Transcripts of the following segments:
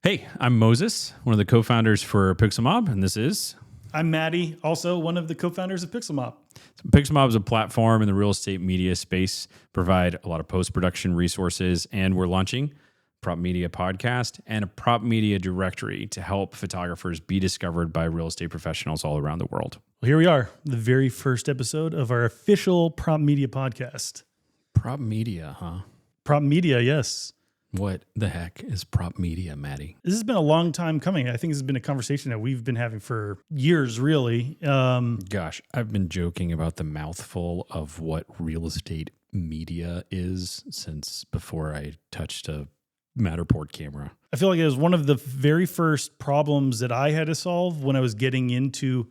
Hey, I'm Moses, one of the co-founders for Pixelmob, and this is... I'm Matty, also one of the co-founders of Pixelmob. Pixelmob is a platform in the real estate media space, provide a lot of post-production resources, and we're launching Prop Media Podcast and a Prop Media Directory to help photographers be discovered by real estate professionals all around the world. Well, here we are, the very first episode of our official Prop Media Podcast. Prop Media, huh? Prop Media, yes. What the heck is Prop Media, Matty? This has been a long time coming. I think this has been a conversation that we've been having for years, really. Gosh, I've been joking about the mouthful of what real estate media is since before I touched a Matterport camera. I feel like it was one of the very first problems that I had to solve when I was getting into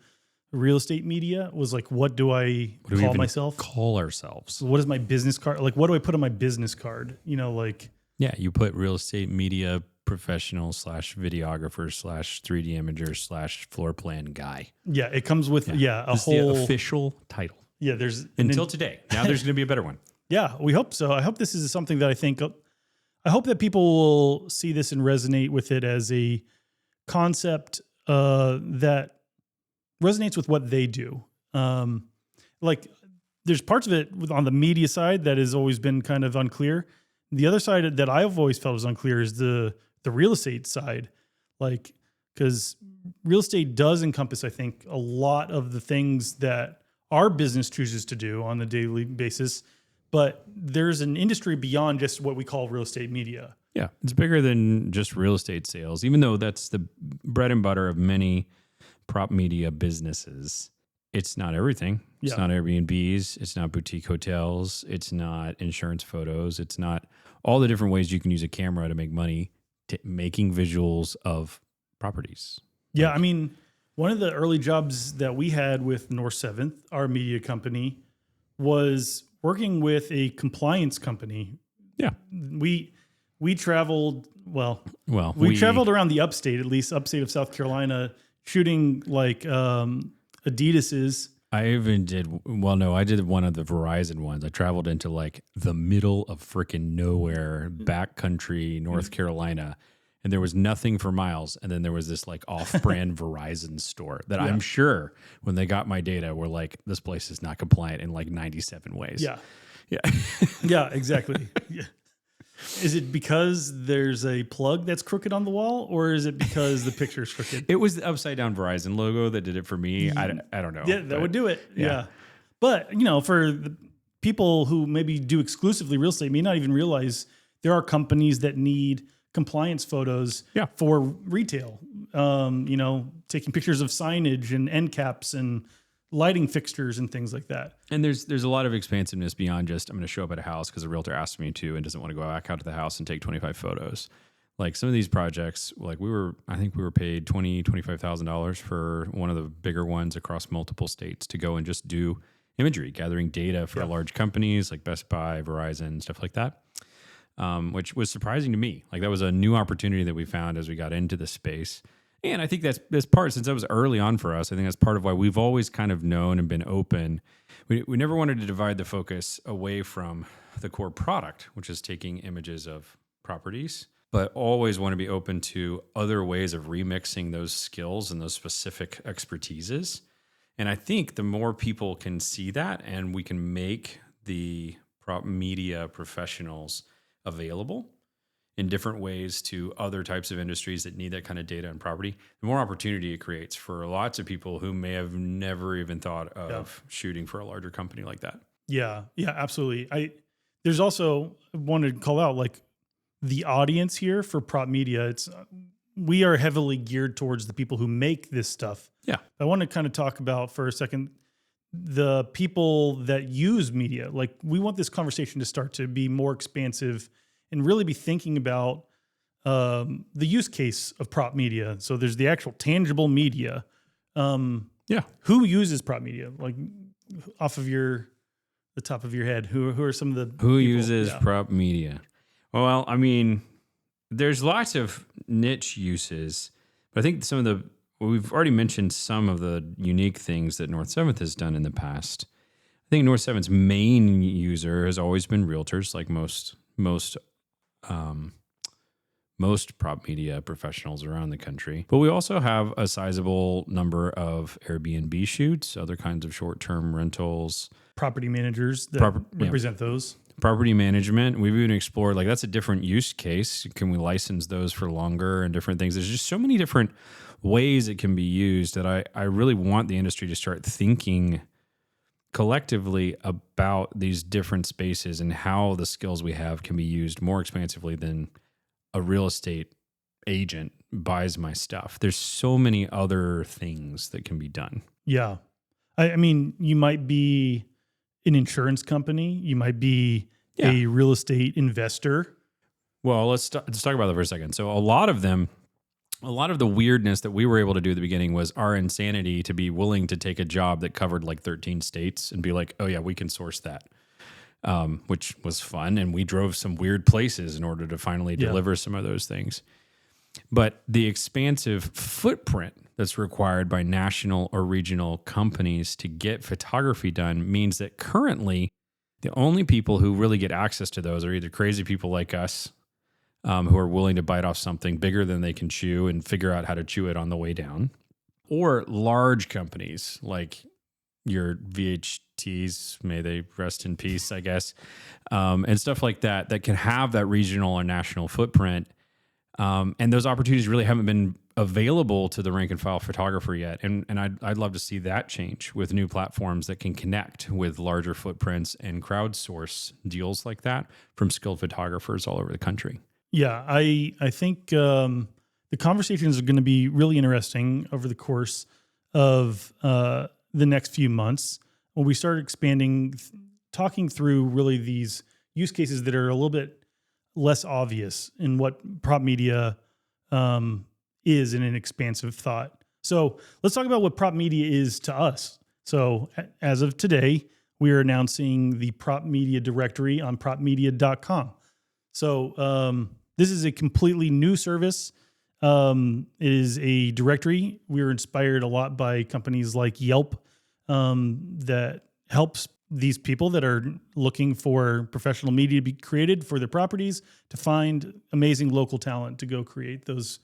real estate media was like, what do I call myself? Call ourselves. What is my business card? Like, what do I put on my business card? You know, like... Yeah, you put real estate media professional / videographer / 3D imager / floor plan guy. Yeah, it comes with a It's whole the official title. Yeah, there's until today. Now there's going to be a better one. Yeah, we hope so. I hope this is something that I hope that people will see this and resonate with it as a concept that resonates with what they do. Like there's parts of it on the media side that has always been kind of unclear. The other side that I've always felt was unclear is the real estate side. Like, because real estate does encompass, I think, a lot of the things that our business chooses to do on a daily basis. But there's an industry beyond just what we call real estate media. Yeah, it's bigger than just real estate sales, even though that's the bread and butter of many prop media businesses. It's not everything. It's not Airbnbs. It's not boutique hotels. It's not insurance photos. It's not all the different ways you can use a camera to make money, making visuals of properties. Yeah, I mean, one of the early jobs that we had with North 7th, our media company, was working with a compliance company. Yeah. We traveled, we traveled around the upstate, at least upstate of South Carolina, shooting like Adidas's. I did one of the Verizon ones. I traveled into like the middle of freaking nowhere, backcountry, North Carolina, and there was nothing for miles. And then there was this like off-brand Verizon store that I'm sure when they got my data were like, this place is not compliant in like 97 ways. Yeah. Yeah. Yeah, exactly. Yeah. Is it because there's a plug that's crooked on the wall, or is it because the picture's crooked? It was the upside down Verizon logo that did it for me. I don't know. Yeah, that would do it. Yeah. But, for the people who maybe do exclusively real estate may not even realize there are companies that need compliance photos for retail. Taking pictures of signage and end caps and lighting fixtures and things like that. And there's a lot of expansiveness beyond just I'm going to show up at a house because a realtor asked me to and doesn't want to go back out to the house and take 25 photos. Like some of these projects, like I think we were paid $25,000 for one of the bigger ones across multiple states to go and just do imagery, gathering data for large companies like Best Buy, Verizon, stuff like that, which was surprising to me. Like that was a new opportunity that we found as we got into the space. And I think that's part, since that was early on for us, I think that's part of why we've always kind of known and been open. We never wanted to divide the focus away from the core product, which is taking images of properties, but always want to be open to other ways of remixing those skills and those specific expertises. And I think the more people can see that and we can make the prop media professionals available in different ways to other types of industries that need that kind of data and property, the more opportunity it creates for lots of people who may have never even thought of shooting for a larger company like that. Yeah, absolutely. There's also, I wanted to call out like the audience here for prop media. We are heavily geared towards the people who make this stuff. Yeah. I want to kind of talk about for a second the people that use media. Like we want this conversation to start to be more expansive and really be thinking about the use case of prop media. So there's the actual tangible media. Who uses prop media? Like off of the top of your head, who are some of the people? Uses prop media? Well, I mean, there's lots of niche uses, but I think we've already mentioned some of the unique things that North 7th has done in the past. I think North 7th's main user has always been realtors, like most most prop media professionals around the country. But we also have a sizable number of Airbnb shoots, other kinds of short-term rentals, Property managers that represent those. property management. We've even explored, like, that's a different use case. Can we license those for longer and different things? There's just so many different ways it can be used that I really want the industry to start thinking collectively about these different spaces and how the skills we have can be used more expansively than a real estate agent buys my stuff. There's so many other things that can be done. Yeah. I mean, you might be an insurance company. You might be a real estate investor. Well, let's talk about that for a second. So a lot of the weirdness that we were able to do at the beginning was our insanity to be willing to take a job that covered like 13 states and be like, oh yeah, we can source that, which was fun. And we drove some weird places in order to finally deliver some of those things. But the expansive footprint that's required by national or regional companies to get photography done means that currently the only people who really get access to those are either crazy people like us, who are willing to bite off something bigger than they can chew and figure out how to chew it on the way down, or large companies like your VHTs, may they rest in peace, I guess, and stuff like that, that can have that regional or national footprint. And those opportunities really haven't been available to the rank and file photographer yet. And I'd love to see that change with new platforms that can connect with larger footprints and crowdsource deals like that from skilled photographers all over the country. Yeah, I think the conversations are going to be really interesting over the course of the next few months when we start expanding, talking through really these use cases that are a little bit less obvious in what prop media is in an expansive thought. So let's talk about what prop media is to us. So as of today, we are announcing the prop media directory on propmedia.com. So this is a completely new service. It is a directory. We were inspired a lot by companies like Yelp that helps these people that are looking for professional media to be created for their properties to find amazing local talent to go create those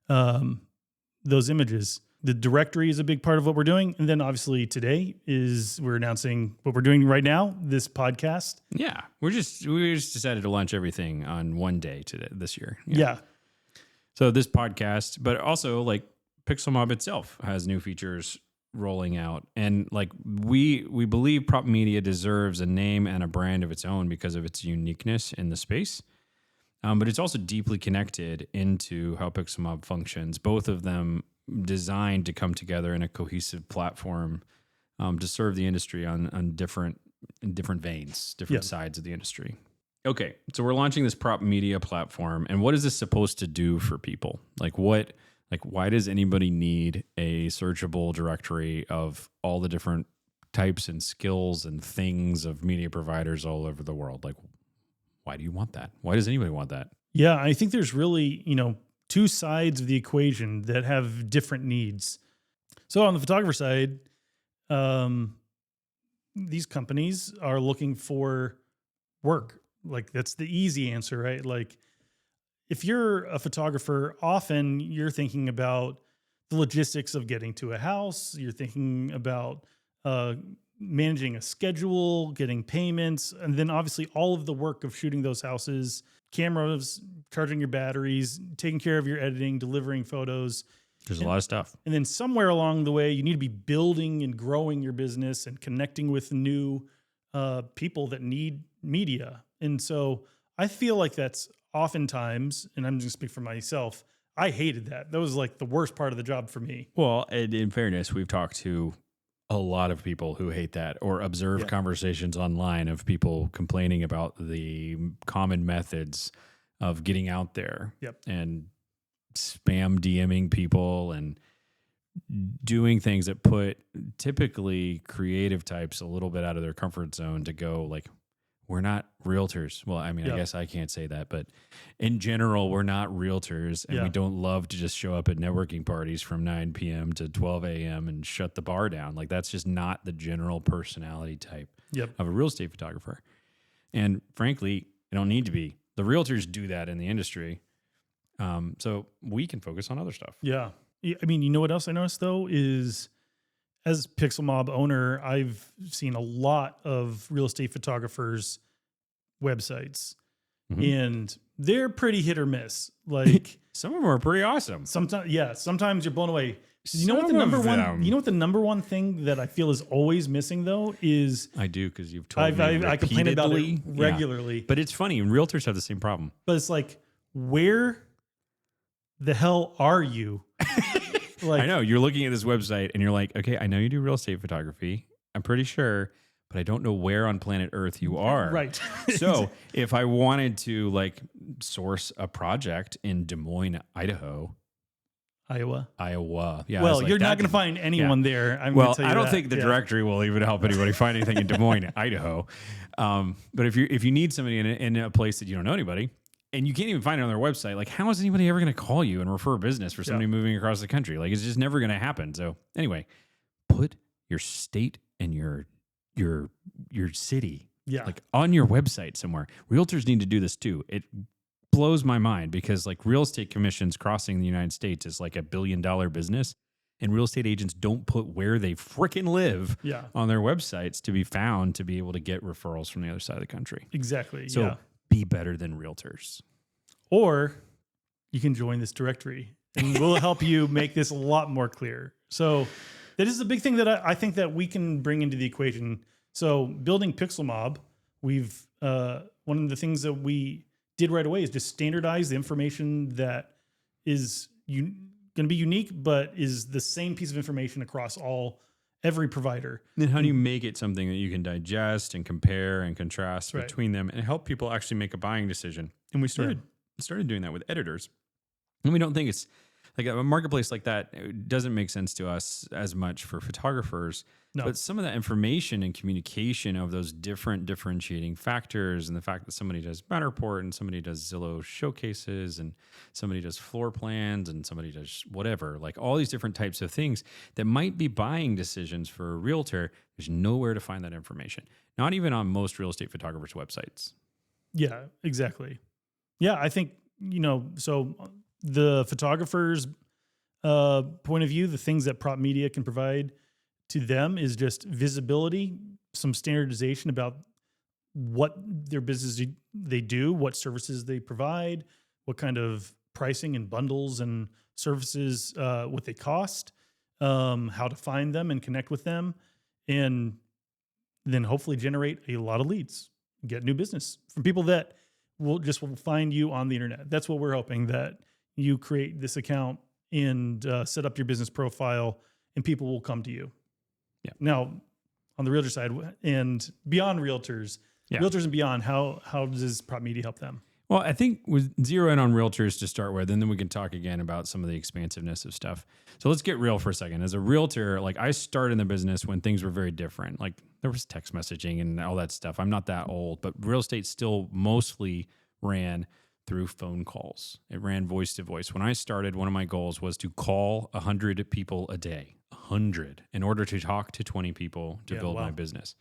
images. The directory is a big part of what we're doing. And then obviously today we're announcing what we're doing right now, this podcast. Yeah. We just decided to launch everything on one day this year. Yeah. So this podcast, but also like Pixelmob itself has new features rolling out. And like we believe prop media deserves a name and a brand of its own because of its uniqueness in the space. But it's also deeply connected into how Pixelmob functions. Both of them designed to come together in a cohesive platform to serve the industry on different veins, different sides of the industry. Okay, so we're launching this prop media platform, and what is this supposed to do for people? Why does anybody need a searchable directory of all the different types and skills and things of media providers all over the world? Like, why do you want that? Why does anybody want that? Yeah, I think there's really, two sides of the equation that have different needs. So on the photographer side, these companies are looking for work. Like that's the easy answer, right? Like if you're a photographer, often you're thinking about the logistics of getting to a house. You're thinking about managing a schedule, getting payments, and then obviously all of the work of shooting those houses, cameras, charging your batteries, taking care of your editing, delivering photos. There's a lot of stuff. And then somewhere along the way, you need to be building and growing your business and connecting with new people that need media. And so I feel like that's oftentimes, and I'm just going to speak for myself, I hated that. That was like the worst part of the job for me. Well, and in fairness, we've talked to a lot of people who hate that or observe conversations online of people complaining about the common methods of getting out there and spam DMing people and doing things that put typically creative types a little bit out of their comfort zone to go like, we're not realtors. Well, I mean, I guess I can't say that, but in general, we're not realtors and we don't love to just show up at networking parties from 9 p.m. to 12 a.m. and shut the bar down. Like that's just not the general personality type of a real estate photographer. And frankly, it don't need to be. The realtors do that in the industry. So we can focus on other stuff. Yeah. I mean, you know what else I noticed though is as Pixel Mob owner, I've seen a lot of real estate photographers' websites, and they're pretty hit or miss. Like Some of them are pretty awesome. sometimes you're blown away. You know what the number one thing that I feel is always missing though is I do, because you've told me I complain about it repeatedly. regularly. Yeah. But it's funny, and realtors have the same problem. But it's like, where the hell are you? Like, I know you're looking at this website and you're like, okay, I know you do real estate photography. I'm pretty sure, but I don't know where on planet Earth you are. Right. So if I wanted to like source a project in Des Moines, Idaho, Iowa. Yeah. Well, you're not going to find anyone there. I'm gonna tell you I don't that. think the directory will even help anybody find anything in Des Moines, Idaho. But if you need somebody in a place that you don't know anybody, and you can't even find it on their website, like how is anybody ever going to call you and refer business for somebody moving across the country? Like it's just never going to happen. So anyway, put your state and your city like on your website somewhere. Realtors need to do this too. It blows my mind because like real estate commissions crossing the United States is like $1 billion business, and real estate agents don't put where they frickin' live on their websites to be found to be able to get referrals from the other side of the country. Exactly. So be better than realtors. Or you can join this directory and we'll help you make this a lot more clear. So that is a big thing that I think that we can bring into the equation. So building Pixel Mob, we've one of the things that we did right away is just standardize the information that is going to be unique, but is the same piece of information across every provider. Then how do you make it something that you can digest and compare and contrast between them and help people actually make a buying decision? And we started doing that with editors. And we don't think it's like a marketplace like that. It doesn't make sense to us as much for photographers. No. But some of that information and communication of those different differentiating factors, and the fact that somebody does Matterport and somebody does Zillow showcases and somebody does floor plans and somebody does whatever, like all these different types of things that might be buying decisions for a realtor, there's nowhere to find that information. Not even on most real estate photographers' websites. Yeah, exactly. Yeah, I think, so the photographer's point of view, the things that prop media can provide to them is just visibility, some standardization about what their business they do, what services they provide, what kind of pricing and bundles and services, what they cost, how to find them and connect with them, and then hopefully generate a lot of leads, get new business from people that will find you on the internet. That's what we're hoping, that you create this account and set up your business profile and people will come to you. Yeah. Now, on the realtor side and beyond realtors and beyond, how does prop media help them? Well, I think with zero in on realtors to start with, and then we can talk again about some of the expansiveness of stuff. So let's get real for a second. As a realtor, like I started in the business when things were very different. Like there was text messaging and all that stuff. I'm not that old, but real estate still mostly ran through phone calls. It ran voice to voice. When I started, one of my goals was to call 100 people a day, 100, in order to talk to 20 people to build my business.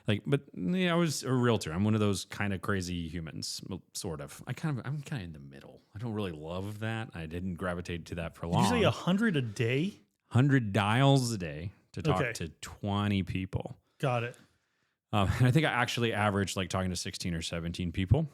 But I was a realtor. I'm one of those kind of crazy humans, sort of. I'm kind of in the middle. I don't really love that. I didn't gravitate to that for long. Did you say 100 a day? 100 dials a day to talk to 20 people. Got it. And I think I actually averaged like talking to 16 or 17 people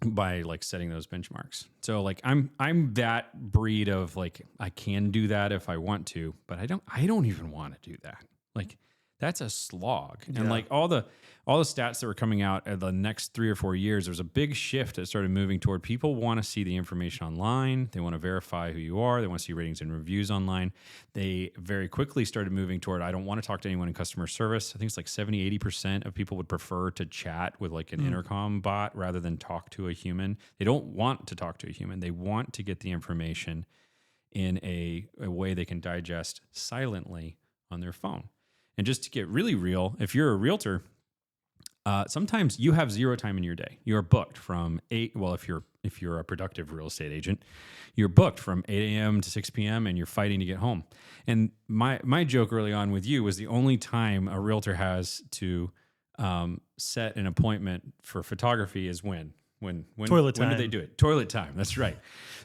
by like setting those benchmarks. So like I'm that breed of like I can do that if I want to, but I don't even want to do that. Like that's a slog. And like all the stats that were coming out in the next 3 or 4 years, there was a big shift that started moving toward people want to see the information online. They want to verify who you are. They want to see ratings and reviews online. They very quickly started moving toward, I don't want to talk to anyone in customer service. I think it's like 70, 80% of people would prefer to chat with like an intercom bot rather than talk to a human. They don't want to talk to a human. They want to get the information in a way they can digest silently on their phone. And just to get really real, if you're a realtor, sometimes you have zero time in your day. You're booked from 8. Well, if you're a productive real estate agent, you're booked from 8 a.m. to 6 p.m. and you're fighting to get home. And my joke early on with you was the only time a realtor has to set an appointment for photography is when When Toilet when did they time. do it? Toilet time. That's right.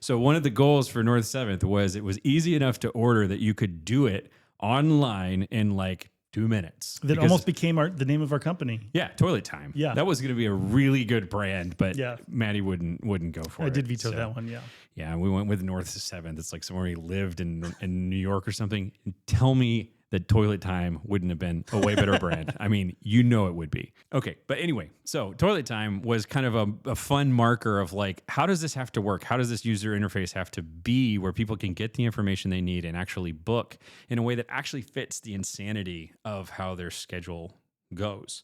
So one of the goals for North 7th was it was easy enough to order that you could do it online in like 2 minutes. That almost became the name of our company. Yeah, toilet time. Yeah. That was going to be a really good brand, but Yeah. Maddie wouldn't go for it. I did veto So, that one. Yeah. Yeah, we went with North 7th. It's like somewhere he lived in New York or something. And tell me that toilet time wouldn't have been a way better brand. I mean, you know it would be. Okay, but anyway, so toilet time was kind of a fun marker of like, how does this have to work? How does this user interface have to be where people can get the information they need and actually book in a way that actually fits the insanity of how their schedule goes?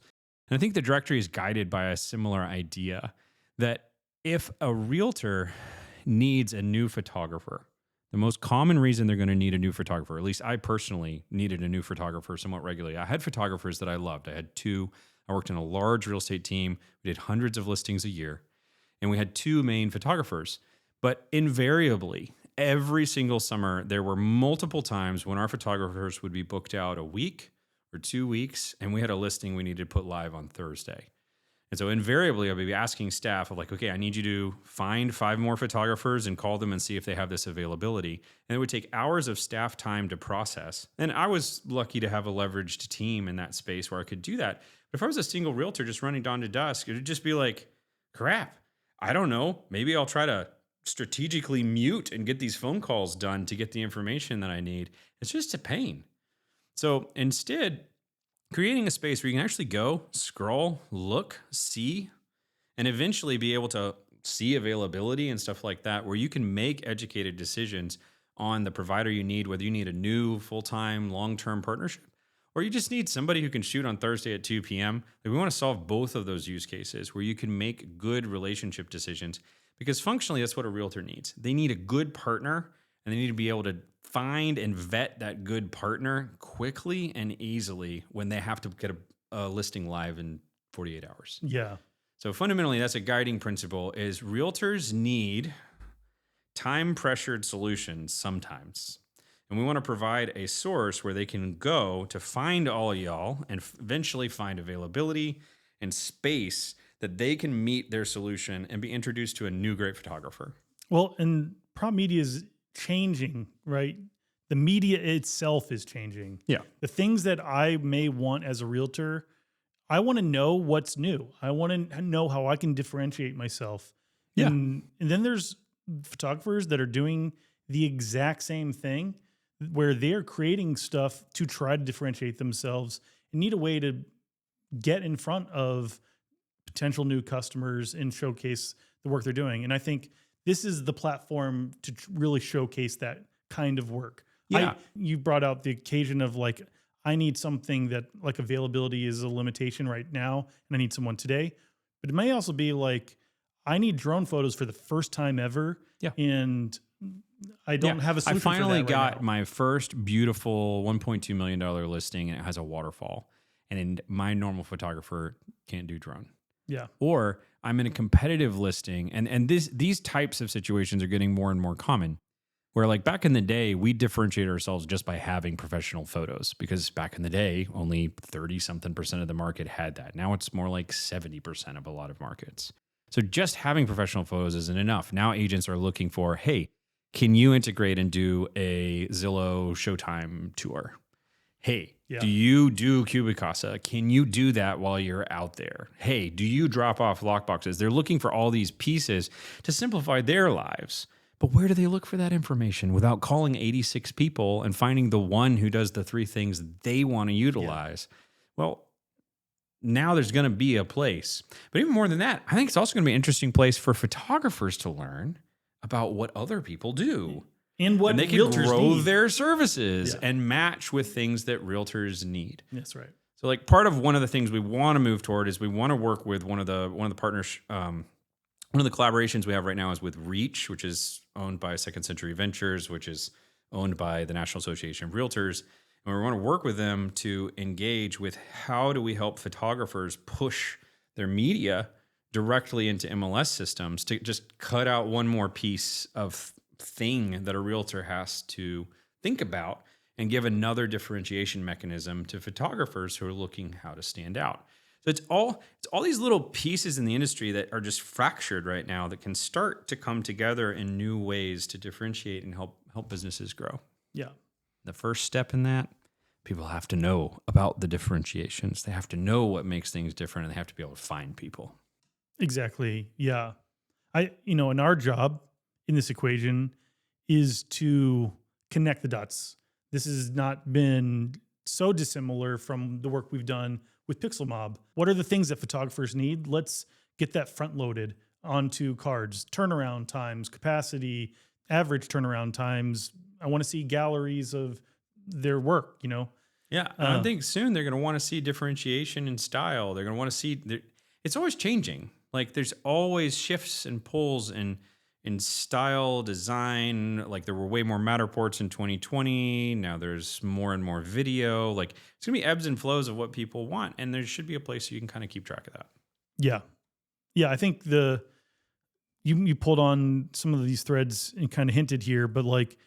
And I think the directory is guided by a similar idea that if a realtor needs a new photographer, the most common reason they're going to need a new photographer, at least I personally needed a new photographer somewhat regularly. I had photographers that I loved. I had two. I worked in a large real estate team. We did hundreds of listings a year, and we had two main photographers. But invariably, every single summer, there were multiple times when our photographers would be booked out a week or 2 weeks, and we had a listing we needed to put live on Thursday. And so invariably, I'll be asking staff of like, okay, I need you to find 5 more photographers and call them and see if they have this availability. And it would take hours of staff time to process. And I was lucky to have a leveraged team in that space where I could do that. But if I was a single realtor just running dawn to dusk, it would just be like, crap, I don't know. Maybe I'll try to strategically mute and get these phone calls done to get the information that I need. It's just a pain. So instead, creating a space where you can actually go, scroll, look, see, and eventually be able to see availability and stuff like that, where you can make educated decisions on the provider you need, whether you need a new full-time, long-term partnership, or you just need somebody who can shoot on Thursday at 2 p.m. Like we want to solve both of those use cases where you can make good relationship decisions, because functionally that's what a realtor needs. They need a good partner, and they need to be able to find and vet that good partner quickly and easily when they have to get a listing live in 48 hours. Yeah. So fundamentally, that's a guiding principle is realtors need time-pressured solutions sometimes. And we want to provide a source where they can go to find all of y'all and eventually find availability and space that they can meet their solution and be introduced to a new great photographer. Well, and prop media is changing, right? The media itself is changing. Yeah. The things that I may want as a realtor, I want to know what's new. I want to know how I can differentiate myself. Yeah. And then there's photographers that are doing the exact same thing where they're creating stuff to try to differentiate themselves and need a way to get in front of potential new customers and showcase the work they're doing. And I think this is the platform to really showcase that kind of work. Yeah. You brought out the occasion of like, I need something that like availability is a limitation right now, and I need someone today. But it may also be like, I need drone photos for the first time ever. Yeah. And I don't have a solution I finally for that right got now. my first beautiful $1.2 million listing, and it has a waterfall. And my normal photographer can't do drone. Yeah. Or I'm in a competitive listing, and these types of situations are getting more and more common. Where like back in the day, we differentiate ourselves just by having professional photos, because back in the day, only 30-something% of the market had that. Now it's more like 70% of a lot of markets. So just having professional photos isn't enough. Now agents are looking for, hey, can you integrate and do a Zillow Showtime tour? Hey, do you do Cubicasa? Can you do that while you're out there? Hey, do you drop off lockboxes? They're looking for all these pieces to simplify their lives. But where do they look for that information without calling 86 people and finding the one who does the 3 things they want to utilize? Yeah. Well, now there's going to be a place. But even more than that, I think it's also going to be an interesting place for photographers to learn about what other people do. And what they can realtors grow need. their services and match with things that realtors need. That's right. So like part of one of the things we want to move toward is we want to work with one of the partners, one of the collaborations we have right now is with Reach, which is owned by Second Century Ventures, which is owned by the National Association of Realtors. And we want to work with them to engage with how do we help photographers push their media directly into MLS systems to just cut out one more piece of thing that a realtor has to think about and give another differentiation mechanism to photographers who are looking how to stand out. So it's all these little pieces in the industry that are just fractured right now that can start to come together in new ways to differentiate and help businesses grow. Yeah. The first step in that, people have to know about the differentiations. They have to know what makes things different, and they have to be able to find people. Exactly. Yeah. And our job in this equation is to connect the dots. This has not been so dissimilar from the work we've done with Pixel Mob. What are the things that photographers need? Let's get that front loaded onto cards, turnaround times, capacity, average turnaround times. I want to see galleries of their work. Yeah, and I think soon they're going to want to see differentiation in style. They're going to want to see it's always changing. Like there's always shifts and pulls in style, design. Like there were way more Matterports in 2020. Now there's more and more video. Like it's going to be ebbs and flows of what people want, and there should be a place so you can kind of keep track of that. Yeah. Yeah, I think you pulled on some of these threads and kind of hinted here, but like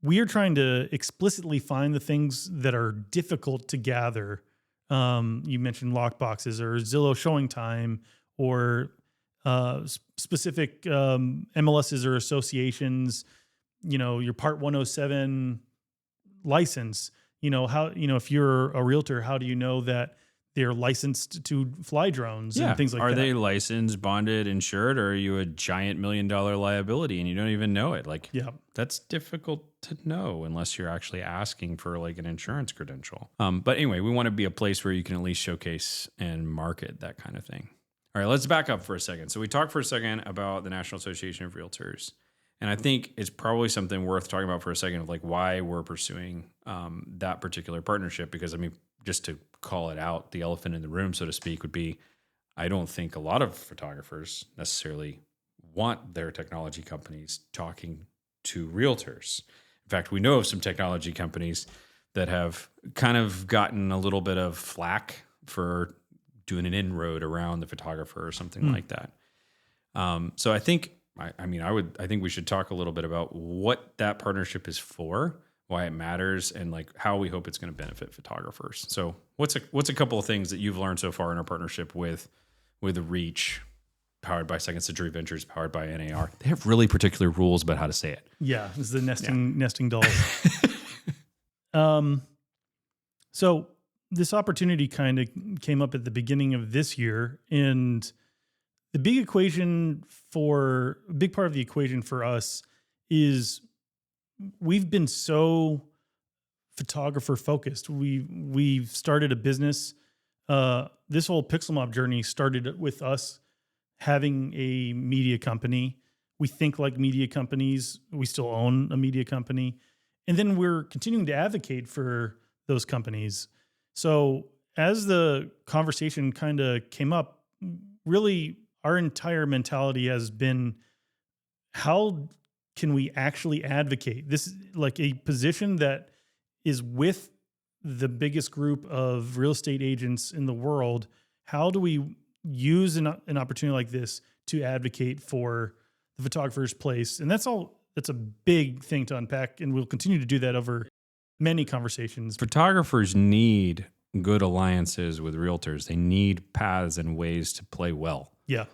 we are trying to explicitly find the things that are difficult to gather. You mentioned lockboxes or Zillow showing time or specific MLSs or associations. Your Part 107 license. If you're a realtor, how do you know that they're licensed to fly drones and things like that? Are they licensed, bonded, insured, or are you a giant $1 million liability and you don't even know it? Like, that's difficult to know unless you're actually asking for like an insurance credential. But anyway, we want to be a place where you can at least showcase and market that kind of thing. All right, let's back up for a second. So we talked for a second about the National Association of Realtors. And I think it's probably something worth talking about for a second of like why we're pursuing that particular partnership. Because I mean, just to call it out, the elephant in the room, so to speak, would be, I don't think a lot of photographers necessarily want their technology companies talking to realtors. In fact, we know of some technology companies that have kind of gotten a little bit of flack for doing an inroad around the photographer or something like that. So I think, I think we should talk a little bit about what that partnership is for, why it matters, and like how we hope it's going to benefit photographers. So what's a couple of things that you've learned so far in our partnership with Reach, powered by Second Century Ventures, powered by NAR? They have really particular rules about how to say it. Yeah, it's the nesting dolls. So this opportunity kind of came up at the beginning of this year, and the big part of the equation for us is we've been so photographer focused. We've started a business. This whole Pixel Mob journey started with us having a media company. We think like media companies. We still own a media company. And then we're continuing to advocate for those companies. So as the conversation kind of came up, really our entire mentality has been, how can we actually advocate? This is like a position that is with the biggest group of real estate agents in the world. How do we use an opportunity like this to advocate for the photographer's place? And that's a big thing to unpack, and we'll continue to do that over many conversations. Photographers need good alliances with realtors. They need paths and ways to play well. Yeah.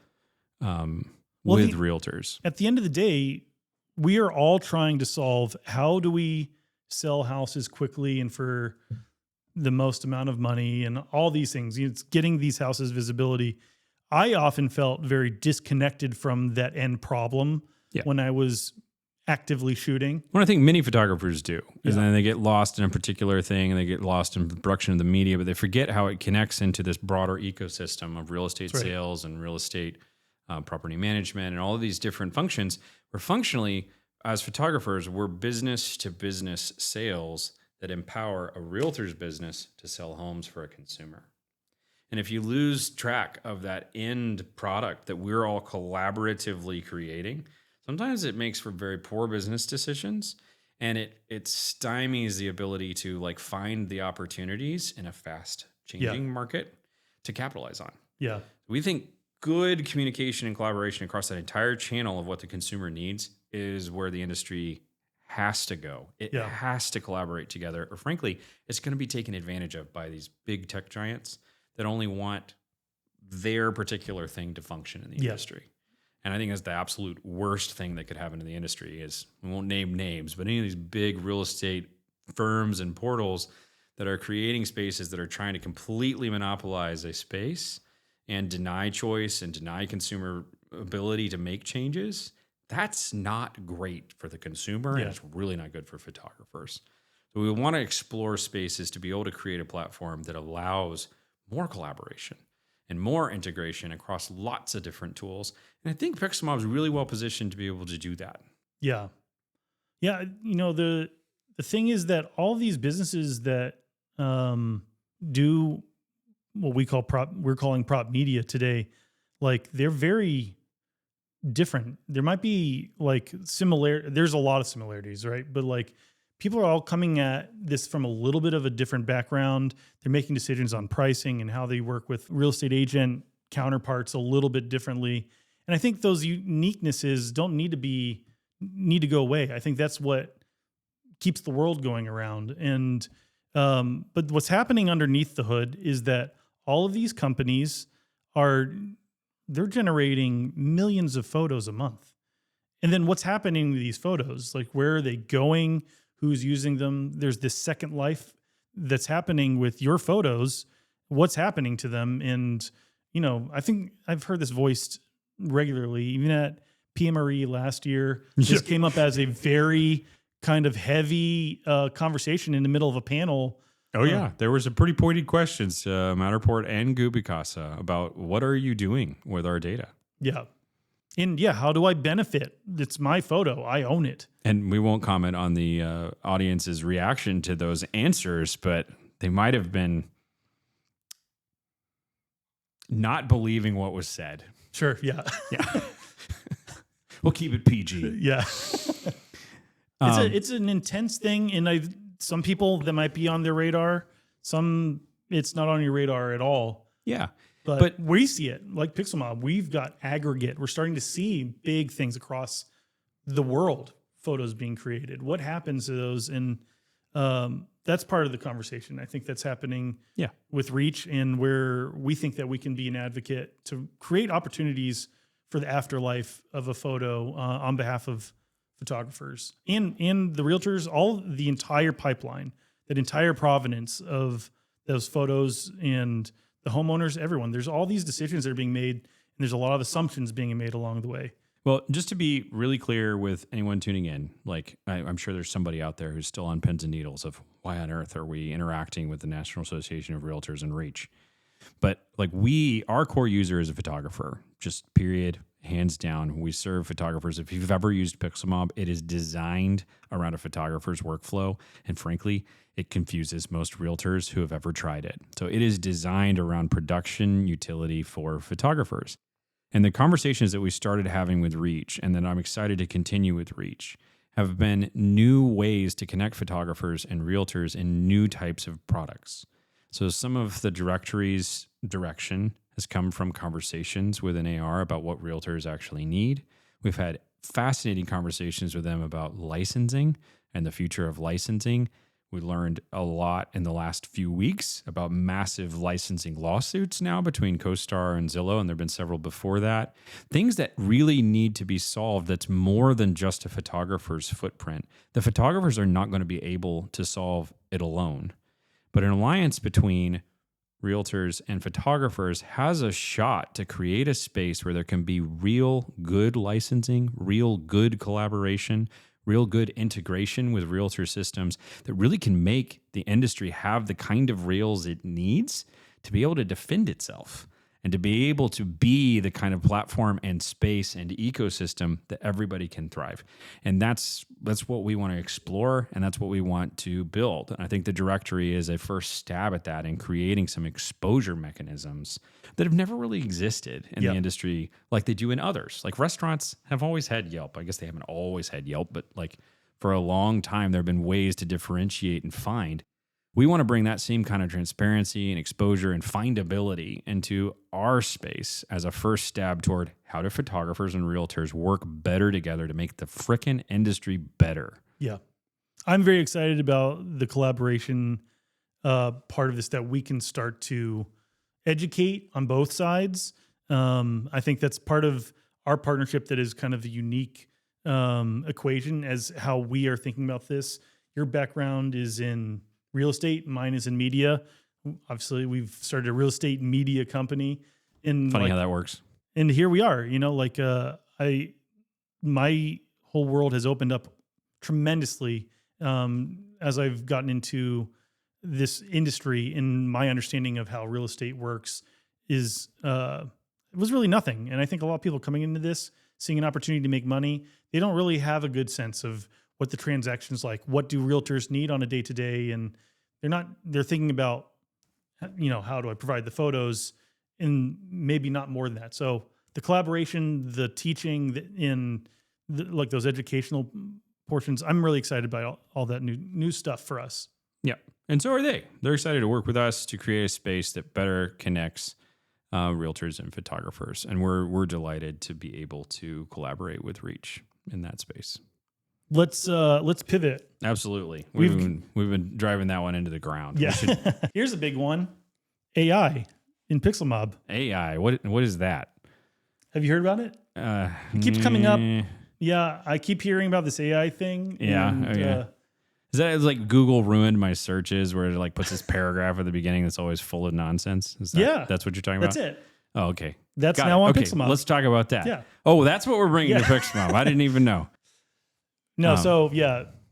With realtors. At the end of the day, we are all trying to solve, how do we sell houses quickly and for the most amount of money and all these things. It's getting these houses visibility. I often felt very disconnected from that end problem when I was actively shooting. What I think many photographers do is then they get lost in a particular thing and they get lost in the production of the media, but they forget how it connects into this broader ecosystem of real estate sales and real estate property management and all of these different functions, where functionally as photographers, we're business to business sales that empower a realtor's business to sell homes for a consumer. And if you lose track of that end product that we're all collaboratively creating, sometimes it makes for very poor business decisions, and it stymies the ability to like find the opportunities in a fast changing market to capitalize on. Yeah. We think good communication and collaboration across that entire channel of what the consumer needs is where the industry has to go. It has to collaborate together, or frankly, it's going to be taken advantage of by these big tech giants that only want their particular thing to function in the industry. And I think that's the absolute worst thing that could happen in the industry is, we won't name names, but any of these big real estate firms and portals that are creating spaces that are trying to completely monopolize a space and deny choice and deny consumer ability to make changes, that's not great for the consumer, and it's really not good for photographers. So we want to explore spaces to be able to create a platform that allows more collaboration and more integration across lots of different tools. And I think Pixelmob is really well positioned to be able to do that. Yeah. Yeah. The thing is that all these businesses that do what we're calling prop media today, like they're very different. There might be like there's a lot of similarities, right? But like people are all coming at this from a little bit of a different background. They're making decisions on pricing and how they work with real estate agent counterparts a little bit differently. And I think those uniquenesses don't need to go away. I think that's what keeps the world going around. And but what's happening underneath the hood is that all of these companies they're generating millions of photos a month. And then what's happening with these photos? Like, where are they going? Who's using them? There's this second life that's happening with your photos. What's happening to them? And, I think I've heard this voiced regularly, even at PMRE last year. This came up as a very kind of heavy conversation in the middle of a panel. Oh, yeah. There was a pretty pointed questions to Matterport and Gubicasa about what are you doing with our data? Yeah. And how do I benefit? It's my photo. I own it. And we won't comment on the audience's reaction to those answers, but they might have been not believing what was said. Sure. Yeah. Yeah. We'll keep it PG. Yeah. It's an intense thing. And some people that might be on their radar, some it's not on your radar at all. Yeah. But we see it like Pixelmob. We've got aggregate. We're starting to see big things across the world, photos being created. What happens to those? And that's part of the conversation. I think that's happening with Reach, and where we think that we can be an advocate to create opportunities for the afterlife of a photo on behalf of photographers and the realtors, the entire pipeline, that entire provenance of those photos and the homeowners, everyone. There's all these decisions that are being made, and there's a lot of assumptions being made along the way. Well, just to be really clear with anyone tuning in, like I'm sure there's somebody out there who's still on pins and needles of why on earth are we interacting with the National Association of Realtors and Reach. But like our core user is a photographer, just period, hands down. We serve photographers. If you've ever used Pixelmob, it is designed around a photographer's workflow. And frankly, it confuses most realtors who have ever tried it. So it is designed around production utility for photographers. And the conversations that we started having with Reach, and that I'm excited to continue with Reach, have been new ways to connect photographers and realtors in new types of products. So some of the directory's direction has come from conversations with an AR about what realtors actually need. We've had fascinating conversations with them about licensing and the future of licensing. We learned a lot in the last few weeks about massive licensing lawsuits now between CoStar and Zillow, and there have been several before that. Things that really need to be solved that's more than just a photographer's footprint. The photographers are not going to be able to solve it alone. But an alliance between realtors and photographers has a shot to create a space where there can be real good licensing, real good collaboration, real good integration with realtor systems that really can make the industry have the kind of rails it needs to be able to defend itself and to be able to be the kind of platform and space and ecosystem that everybody can thrive. And that's what we want to explore, and that's what we want to build. And I think the directory is a first stab at that, in creating some exposure mechanisms that have never really existed in the industry like they do in others. Like restaurants have always had Yelp. I guess they haven't always had Yelp, but like for a long time, there have been ways to differentiate and find. We want to bring that same kind of transparency and exposure and findability into our space as a first stab toward how do photographers and realtors work better together to make the frickin' industry better. Yeah. I'm very excited about the collaboration part of this, that we can start to educate on both sides. I think that's part of our partnership that is kind of the unique equation as how we are thinking about this. Your background is in real estate, mine is in media. Obviously, we've started a real estate media company. And Funny how that works. And here we are, my whole world has opened up tremendously as I've gotten into this industry, and my understanding of how real estate works is it was really nothing. And I think a lot of people coming into this, seeing an opportunity to make money, they don't really have a good sense of what the transaction's like. What do realtors need on a day to day? And they're thinking about, how do I provide the photos, and maybe not more than that. So the collaboration, the teaching like those educational portions, I'm really excited by all that new stuff for us. Yeah. And so are they. They're excited to work with us to create a space that better connects realtors and photographers. And we're delighted to be able to collaborate with Reach in that space. Let's pivot. Absolutely. We've been driving that one into the ground. Yeah. Here's a big one. AI in Pixel Mob. AI. What is that? Have you heard about it? It keeps coming up. Yeah, I keep hearing about this AI thing. Yeah. And, is that like Google ruined my searches where it like puts this paragraph at the beginning that's always full of nonsense? That's what you're talking about? That's it. Oh, okay. That's now on Pixel Mob. Let's talk about that. Yeah. Oh, that's what we're bringing to Pixel Mob. I didn't even know. No,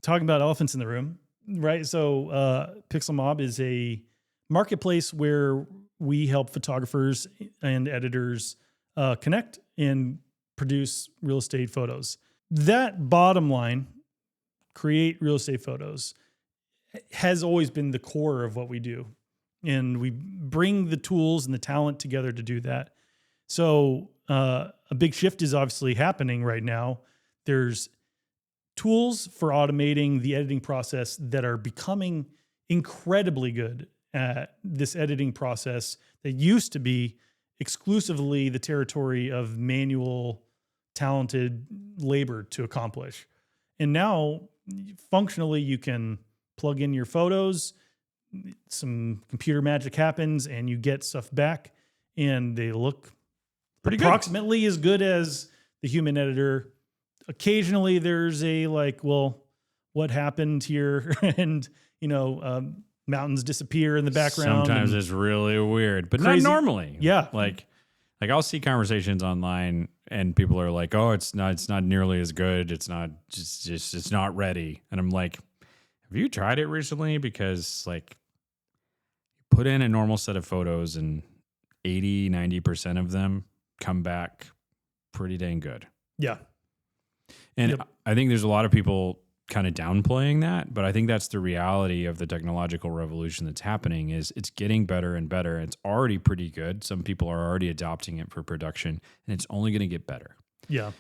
talking about elephants in the room, right? So Pixel Mob is a marketplace where we help photographers and editors connect and produce real estate photos. That bottom line, create real estate photos, has always been the core of what we do. And we bring the tools and the talent together to do that. So a big shift is obviously happening right now. There's tools for automating the editing process that are becoming incredibly good at this editing process that used to be exclusively the territory of manual, talented labor to accomplish. And now, functionally, you can plug in your photos, some computer magic happens, and you get stuff back, and they look pretty approximately as good as the human editor. Occasionally, there's a what happened here? And, mountains disappear in the background. Sometimes it's really weird, but crazy. not normally. Yeah. Like I'll see conversations online and people are like, "Oh, it's not nearly as good. It's not just it's not ready." And I'm like, "Have you tried it recently?" Because like you put in a normal set of photos and 90% of them come back pretty dang good. Yeah. And I think there's a lot of people kind of downplaying that, but I think that's the reality of the technological revolution that's happening. Is it's getting better and better. It's already pretty good. Some people are already adopting it for production, and it's only going to get better. Yeah.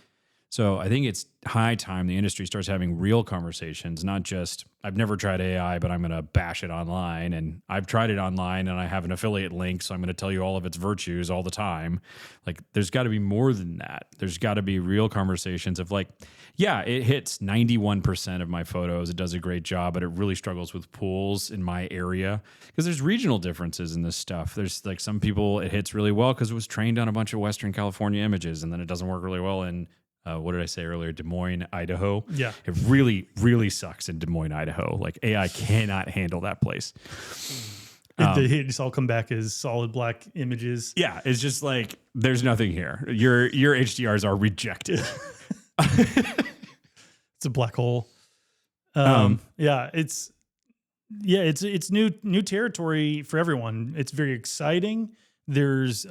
So I think it's high time the industry starts having real conversations, not just, I've never tried AI, but I'm going to bash it online. And I've tried it online and I have an affiliate link, so I'm going to tell you all of its virtues all the time. Like, there's got to be more than that. There's got to be real conversations of like, yeah, it hits 91% of my photos. It does a great job, but it really struggles with pools in my area because there's regional differences in this stuff. There's like some people it hits really well because it was trained on a bunch of Western California images, and then it doesn't work really well in what did I say earlier? Des Moines, Idaho. Yeah. It really, really sucks in Des Moines, Idaho. Like AI cannot handle that place. They just all come back as solid black images. Yeah. It's just like, there's nothing here. Your HDRs are rejected. It's a black hole. It's new territory for everyone. It's very exciting. There's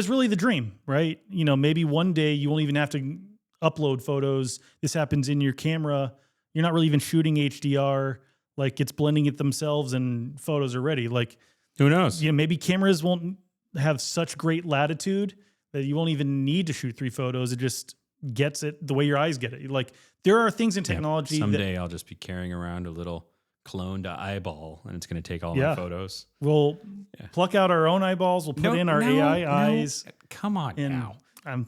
really the dream, right? Maybe one day you won't even have to upload photos. This happens in your camera. You're not really even shooting HDR. Like, it's blending it themselves and photos are ready. Like, who knows? Maybe cameras won't have such great latitude that you won't even need to shoot 3 photos. It just gets it the way your eyes get it. Like, there are things in technology. Someday I'll just be carrying around a little cloned eyeball, and it's going to take all my photos. We'll pluck out our own eyeballs. We'll put in our AI eyes. Come on now.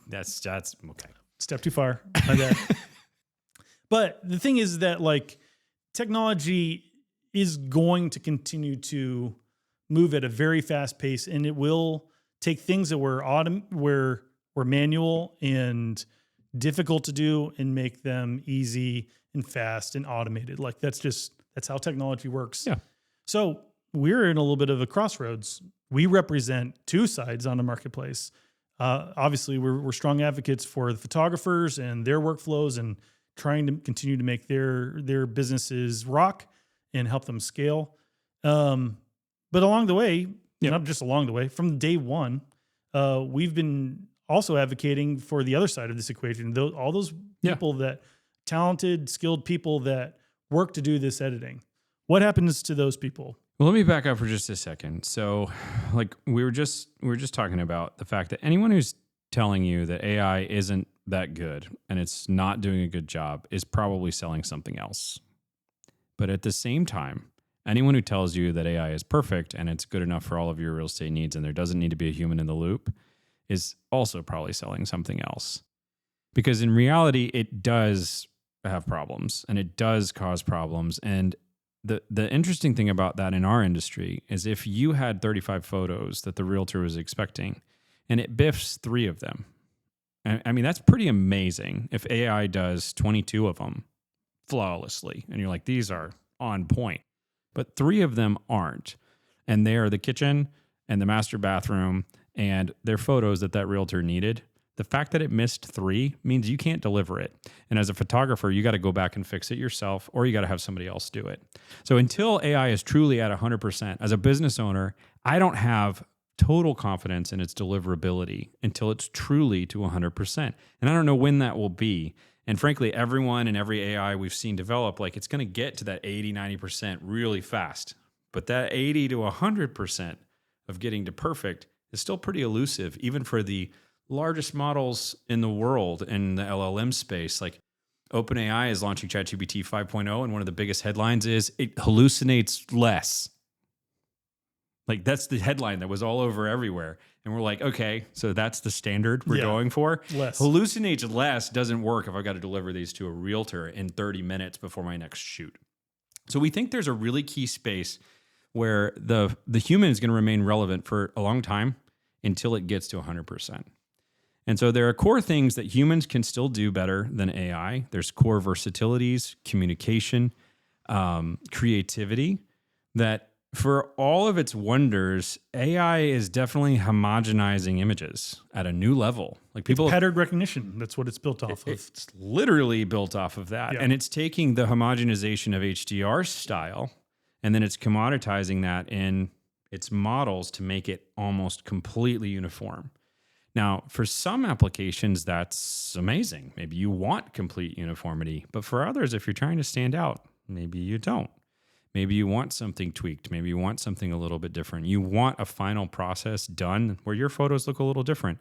That's okay. Step too far. My bad. But the thing is that, like, technology is going to continue to move at a very fast pace, and it will take things that were manual and difficult to do and make them easy and fast and automated. Like that's how technology works. Yeah. So we're in a little bit of a crossroads. We represent two sides on the marketplace. Obviously, we're strong advocates for the photographers and their workflows and trying to continue to make their businesses rock and help them scale. But along the way, not just along the way, from day one, we've been also advocating for the other side of this equation. All those people talented, skilled people that work to do this editing. What happens to those people? Well, let me back up for just a second. So, like we were just talking about the fact that anyone who's telling you that AI isn't that good and it's not doing a good job is probably selling something else. But at the same time, anyone who tells you that AI is perfect and it's good enough for all of your real estate needs and there doesn't need to be a human in the loop is also probably selling something else. Because in reality, it does have problems and it does cause problems. And the interesting thing about that in our industry is if you had 35 photos that the realtor was expecting and it biffs 3 of them, I mean, that's pretty amazing if AI does 22 of them flawlessly and you're like, these are on point. But 3 of them aren't. And they are the kitchen and the master bathroom and they're photos that realtor needed. The fact that it missed 3 means you can't deliver it. And as a photographer, you got to go back and fix it yourself, or you got to have somebody else do it. So until AI is truly at 100%, as a business owner, I don't have total confidence in its deliverability until it's truly to 100%. And I don't know when that will be. And frankly, everyone and every AI we've seen develop, like it's going to get to that 80, 90% really fast. But that 80 to 100% of getting to perfect is still pretty elusive, even for the largest models in the world in the LLM space. Like OpenAI is launching ChatGPT 5.0, and one of the biggest headlines is it hallucinates less. Like that's the headline that was all over everywhere. And we're like, okay, so that's the standard we're going for. Less. Hallucinates less doesn't work if I've got to deliver these to a realtor in 30 minutes before my next shoot. So we think there's a really key space where the human is going to remain relevant for a long time until it gets to 100%. And so there are core things that humans can still do better than AI. There's core versatilities, communication, creativity, that for all of its wonders, AI is definitely homogenizing images at a new level. Like people, it's pattern recognition. That's what it's built off of. It's literally built off of that. Yeah. And it's taking the homogenization of HDR style, and then it's commoditizing that in its models to make it almost completely uniform. Now, for some applications, that's amazing. Maybe you want complete uniformity. But for others, if you're trying to stand out, maybe you don't. Maybe you want something tweaked. Maybe you want something a little bit different. You want a final process done where your photos look a little different.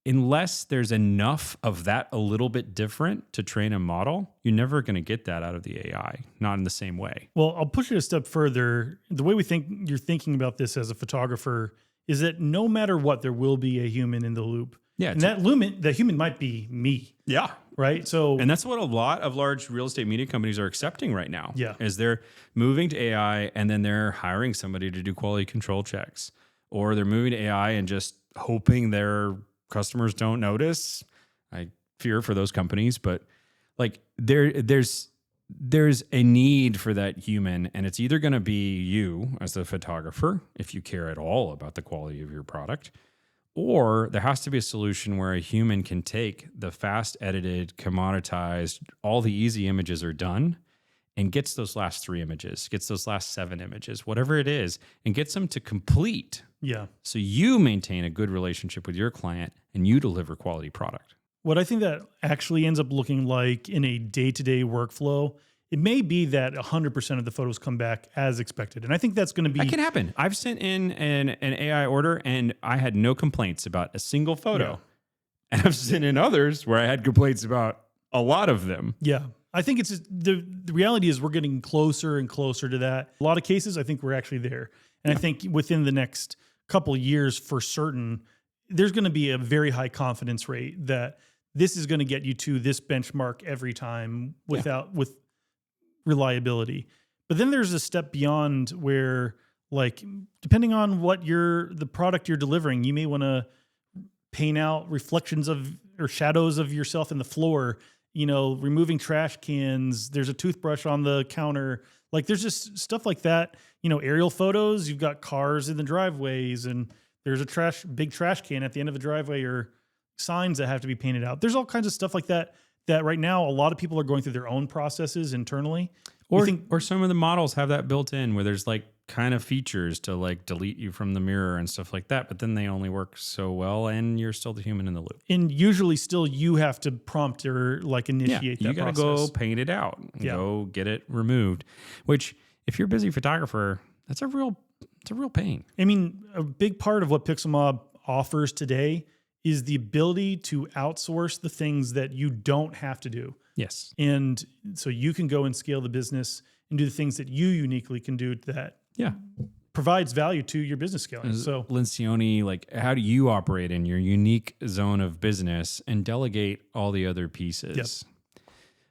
Unless there's enough of that a little bit different to train a model, you're never going to get that out of the AI, not in the same way. Well, I'll push it a step further. The way you're thinking about this as a photographer is that no matter what, there will be a human in the loop. Yeah. And that human might be me. Yeah. Right. So, and that's what a lot of large real estate media companies are accepting right now. Yeah. Is they're moving to AI and then they're hiring somebody to do quality control checks, or they're moving to AI and just hoping their customers don't notice. I fear for those companies, but like there's a need for that human, and it's either going to be you as the photographer, if you care at all about the quality of your product, or there has to be a solution where a human can take the fast edited, commoditized, all the easy images are done, and gets those last 3 images, gets those last 7 images, whatever it is, and gets them to complete. Yeah. So you maintain a good relationship with your client and you deliver quality product. What I think that actually ends up looking like in a day-to-day workflow, it may be that 100% of the photos come back as expected. And I think that's going to be... That can happen. I've sent in an AI order and I had no complaints about a single photo. Yeah. And I've sent in others where I had complaints about a lot of them. Yeah. I think it's the reality is we're getting closer and closer to that. A lot of cases, I think we're actually there. And I think within the next couple of years, for certain, there's going to be a very high confidence rate that this is going to get you to this benchmark every time with reliability. But then there's a step beyond where Like depending on what the product you're delivering, you may want to paint out reflections of or shadows of yourself in the floor, removing trash cans. There's a toothbrush on the counter. Like there's just stuff like that, aerial photos. You've got cars in the driveways and there's a big trash can at the end of the driveway or signs that have to be painted out. There's all kinds of stuff like that right now a lot of people are going through their own processes internally. Or some of the models have that built in where there's like kind of features to like delete you from the mirror and stuff like that, but then they only work so well and you're still the human in the loop. And usually still you have to prompt or like initiate that process. You got to go paint it out, go get it removed, which if you're a busy photographer, it's a real pain. I mean, a big part of what Pixelmob offers today is the ability to outsource the things that you don't have to do. Yes. And so you can go and scale the business and do the things that you uniquely can do that provides value to your business scaling. So Lencioni, like how do you operate in your unique zone of business and delegate all the other pieces?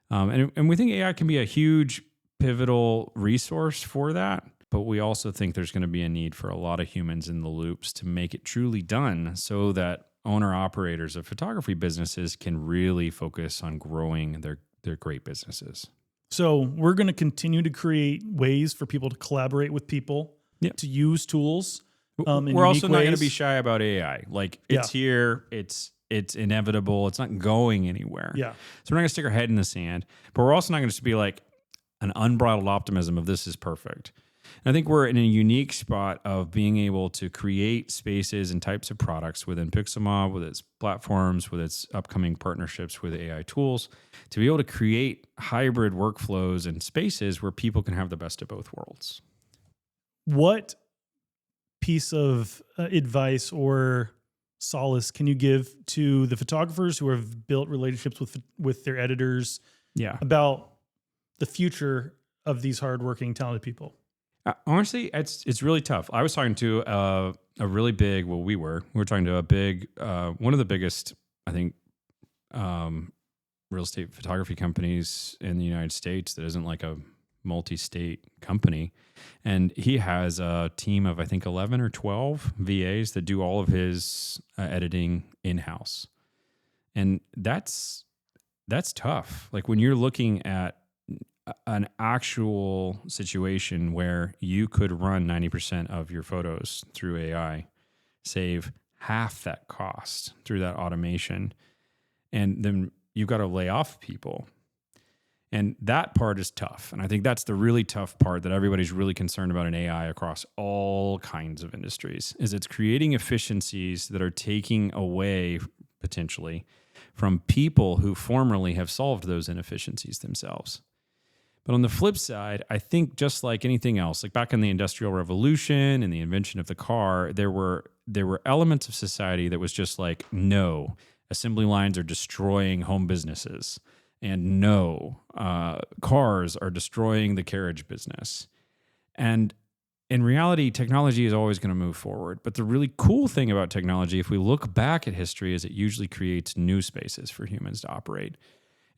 Yep. And we think AI can be a huge pivotal resource for that. But we also think there's going to be a need for a lot of humans in the loops to make it truly done so that owner-operators of photography businesses can really focus on growing their great businesses. So we're going to continue to create ways for people to collaborate with people, to use tools. We're also not going to be shy about AI. Like it's here, it's inevitable, it's not going anywhere. Yeah. So we're not going to stick our head in the sand, but we're also not going to just be like an unbridled optimism of this is perfect. And I think we're in a unique spot of being able to create spaces and types of products within Pixelmob, with its platforms, with its upcoming partnerships with AI tools, to be able to create hybrid workflows and spaces where people can have the best of both worlds. What piece of advice or solace can you give to the photographers who have built relationships with their editors about the future of these hardworking, talented people? Honestly, it's really tough. I was talking to a really big, we were talking to a big, one of the biggest, I think, real estate photography companies in the United States that isn't like a multi-state company. And he has a team of, I think, 11 or 12 VAs that do all of his editing in-house. And that's tough. Like when you're looking at an actual situation where you could run 90% of your photos through AI, save half that cost through that automation, and then you've got to lay off people. And that part is tough. And I think that's the really tough part that everybody's really concerned about in AI across all kinds of industries, is it's creating efficiencies that are taking away potentially from people who formerly have solved those inefficiencies themselves. But on the flip side, I think just like anything else, like back in the Industrial Revolution and the invention of the car, there were elements of society that was just like, no, assembly lines are destroying home businesses, and no, cars are destroying the carriage business. And in reality, technology is always going to move forward. But the really cool thing about technology, if we look back at history, is it usually creates new spaces for humans to operate.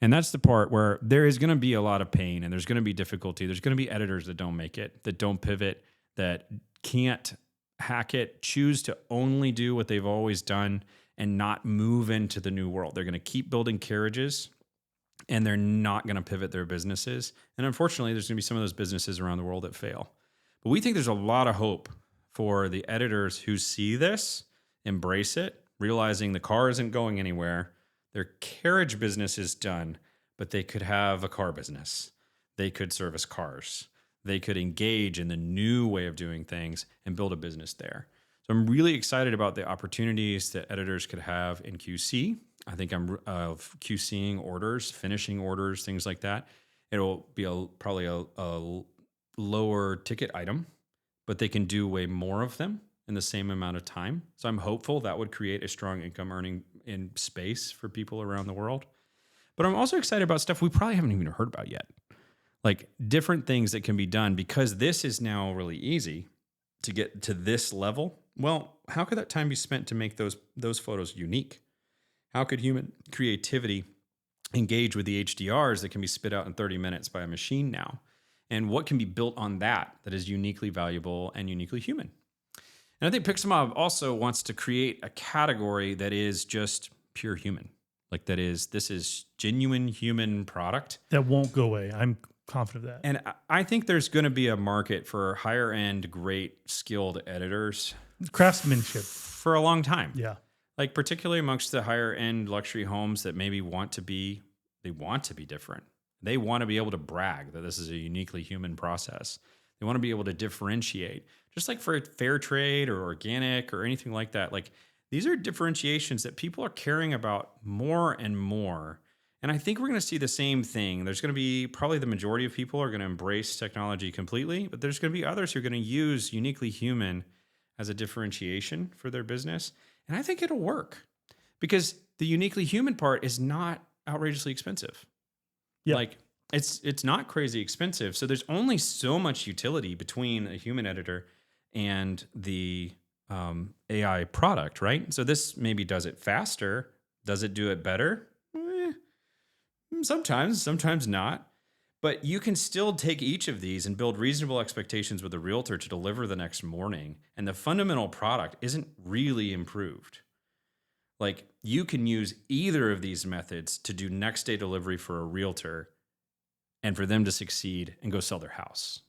And that's the part where there is going to be a lot of pain and there's going to be difficulty. There's going to be editors that don't make it, that don't pivot, that can't hack it, choose to only do what they've always done and not move into the new world. They're going to keep building carriages and they're not going to pivot their businesses. And unfortunately, there's going to be some of those businesses around the world that fail. But we think there's a lot of hope for the editors who see this, embrace it, realizing the car isn't going anywhere. Their carriage business is done, but they could have a car business. They could service cars. They could engage in the new way of doing things and build a business there. So I'm really excited about the opportunities that editors could have in QC. I think I'm QCing orders, finishing orders, things like that. It'll be probably a lower ticket item, but they can do way more of them in the same amount of time. So I'm hopeful that would create a strong income earning in space for people around the world. But I'm also excited about stuff we probably haven't even heard about yet. Like different things that can be done because this is now really easy to get to this level. Well, how could that time be spent to make those photos unique? How could human creativity engage with the HDRs that can be spit out in 30 minutes by a machine now? and what can be built on that is uniquely valuable and uniquely human. And I think Pixelmob also wants to create a category that is just pure human. Like this is genuine human product. That won't go away. I'm confident of that. And I think there's going to be a market for higher end, great skilled editors. Craftsmanship. For a long time. Yeah. Like particularly amongst the higher end luxury homes that maybe want to be different. They want to be able to brag that this is a uniquely human process. They want to be able to differentiate. Just like for fair trade or organic or anything like that. Like these are differentiations that people are caring about more and more. And I think we're going to see the same thing. There's going to be probably the majority of people are going to embrace technology completely, but there's going to be others who are going to use uniquely human as a differentiation for their business. And I think it'll work because the uniquely human part is not outrageously expensive. Yeah. Like it's not crazy expensive. So there's only so much utility between a human editor and the AI product, right? So this maybe does it faster. Does it do it better? Sometimes not. But you can still take each of these and build reasonable expectations with a realtor to deliver the next morning. And the fundamental product isn't really improved. Like you can use either of these methods to do next day delivery for a realtor and for them to succeed and go sell their house.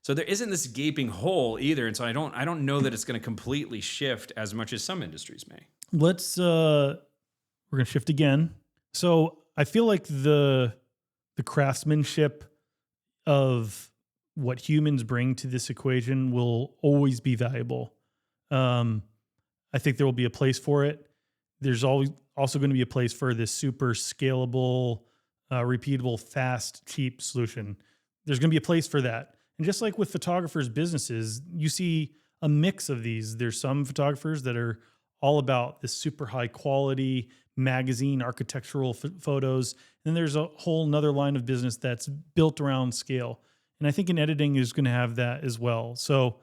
So there isn't this gaping hole either. And so I don't know that it's going to completely shift as much as some industries may. We're going to shift again. So I feel like the craftsmanship of what humans bring to this equation will always be valuable. I think there will be a place for it. There's always also going to be a place for this super scalable, repeatable, fast, cheap solution. There's going to be a place for that. And just like with photographers' businesses, you see a mix of these. There's some photographers that are all about this super high quality magazine architectural photos. And then there's a whole nother line of business that's built around scale. And I think in editing is going to have that as well. So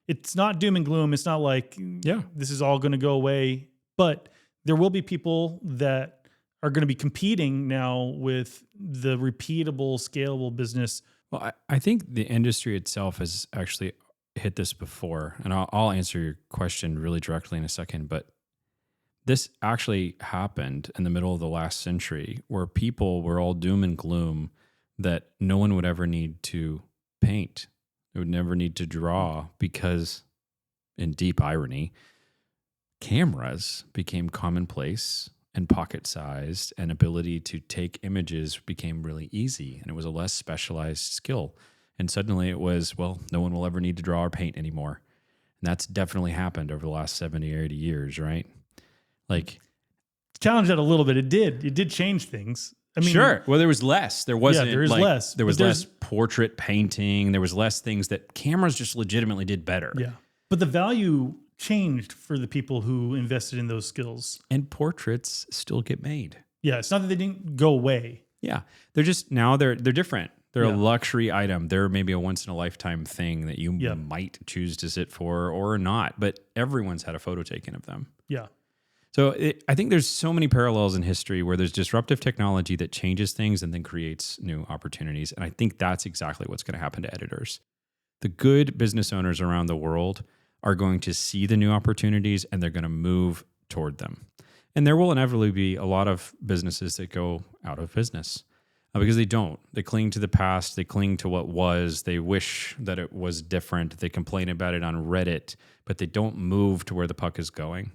it's not doom and gloom. It's not like, this is all going to go away, but there will be people that are going to be competing now with the repeatable, scalable business. Well, I think the industry itself has actually hit this before, and I'll answer your question really directly in a second, but this actually happened in the middle of the last century where people were all doom and gloom that no one would ever need to paint. They would never need to draw because, in deep irony, cameras became commonplace and pocket-sized, and ability to take images became really easy, and it was a less specialized skill. And suddenly it was, well, no one will ever need to draw or paint anymore. And that's definitely happened over the last 70 or 80 years, right? Like, challenge that a little bit. It did change things. I mean, sure. Well, there was less. There wasn't. There is like, less. There was less portrait painting. There was less things that cameras just legitimately did better. Yeah, but the value changed for the people who invested in those skills. And portraits still get made. Yeah, it's not that they didn't go away. Yeah, they're just now they're different. They're a luxury item. They're maybe a once in a lifetime thing that you might choose to sit for or not. But everyone's had a photo taken of them. Yeah. So I think there's so many parallels in history where there's disruptive technology that changes things and then creates new opportunities. And I think that's exactly what's going to happen to editors. The good business owners around the world are going to see the new opportunities and they're going to move toward them. And there will inevitably be a lot of businesses that go out of business because they don't. They cling to the past. They cling to what was. They wish that it was different. They complain about it on Reddit, but they don't move to where the puck is going.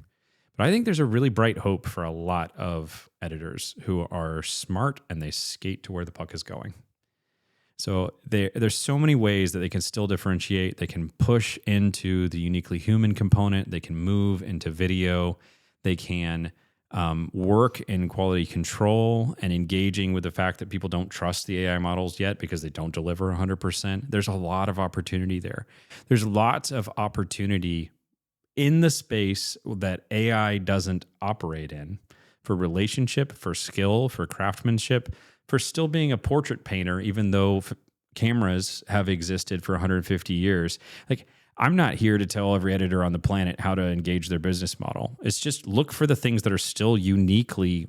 But I think there's a really bright hope for a lot of editors who are smart and they skate to where the puck is going. So there's so many ways that they can still differentiate. They can push into the uniquely human component. They can move into video. They can work in quality control and engaging with the fact that people don't trust the AI models yet because they don't deliver 100%. There's a lot of opportunity there. There's lots of opportunity in the space that AI doesn't operate in for relationship, for skill, for craftsmanship, for still being a portrait painter, even though cameras have existed for 150 years. Like, I'm not here to tell every editor on the planet how to engage their business model. It's just look for the things that are still uniquely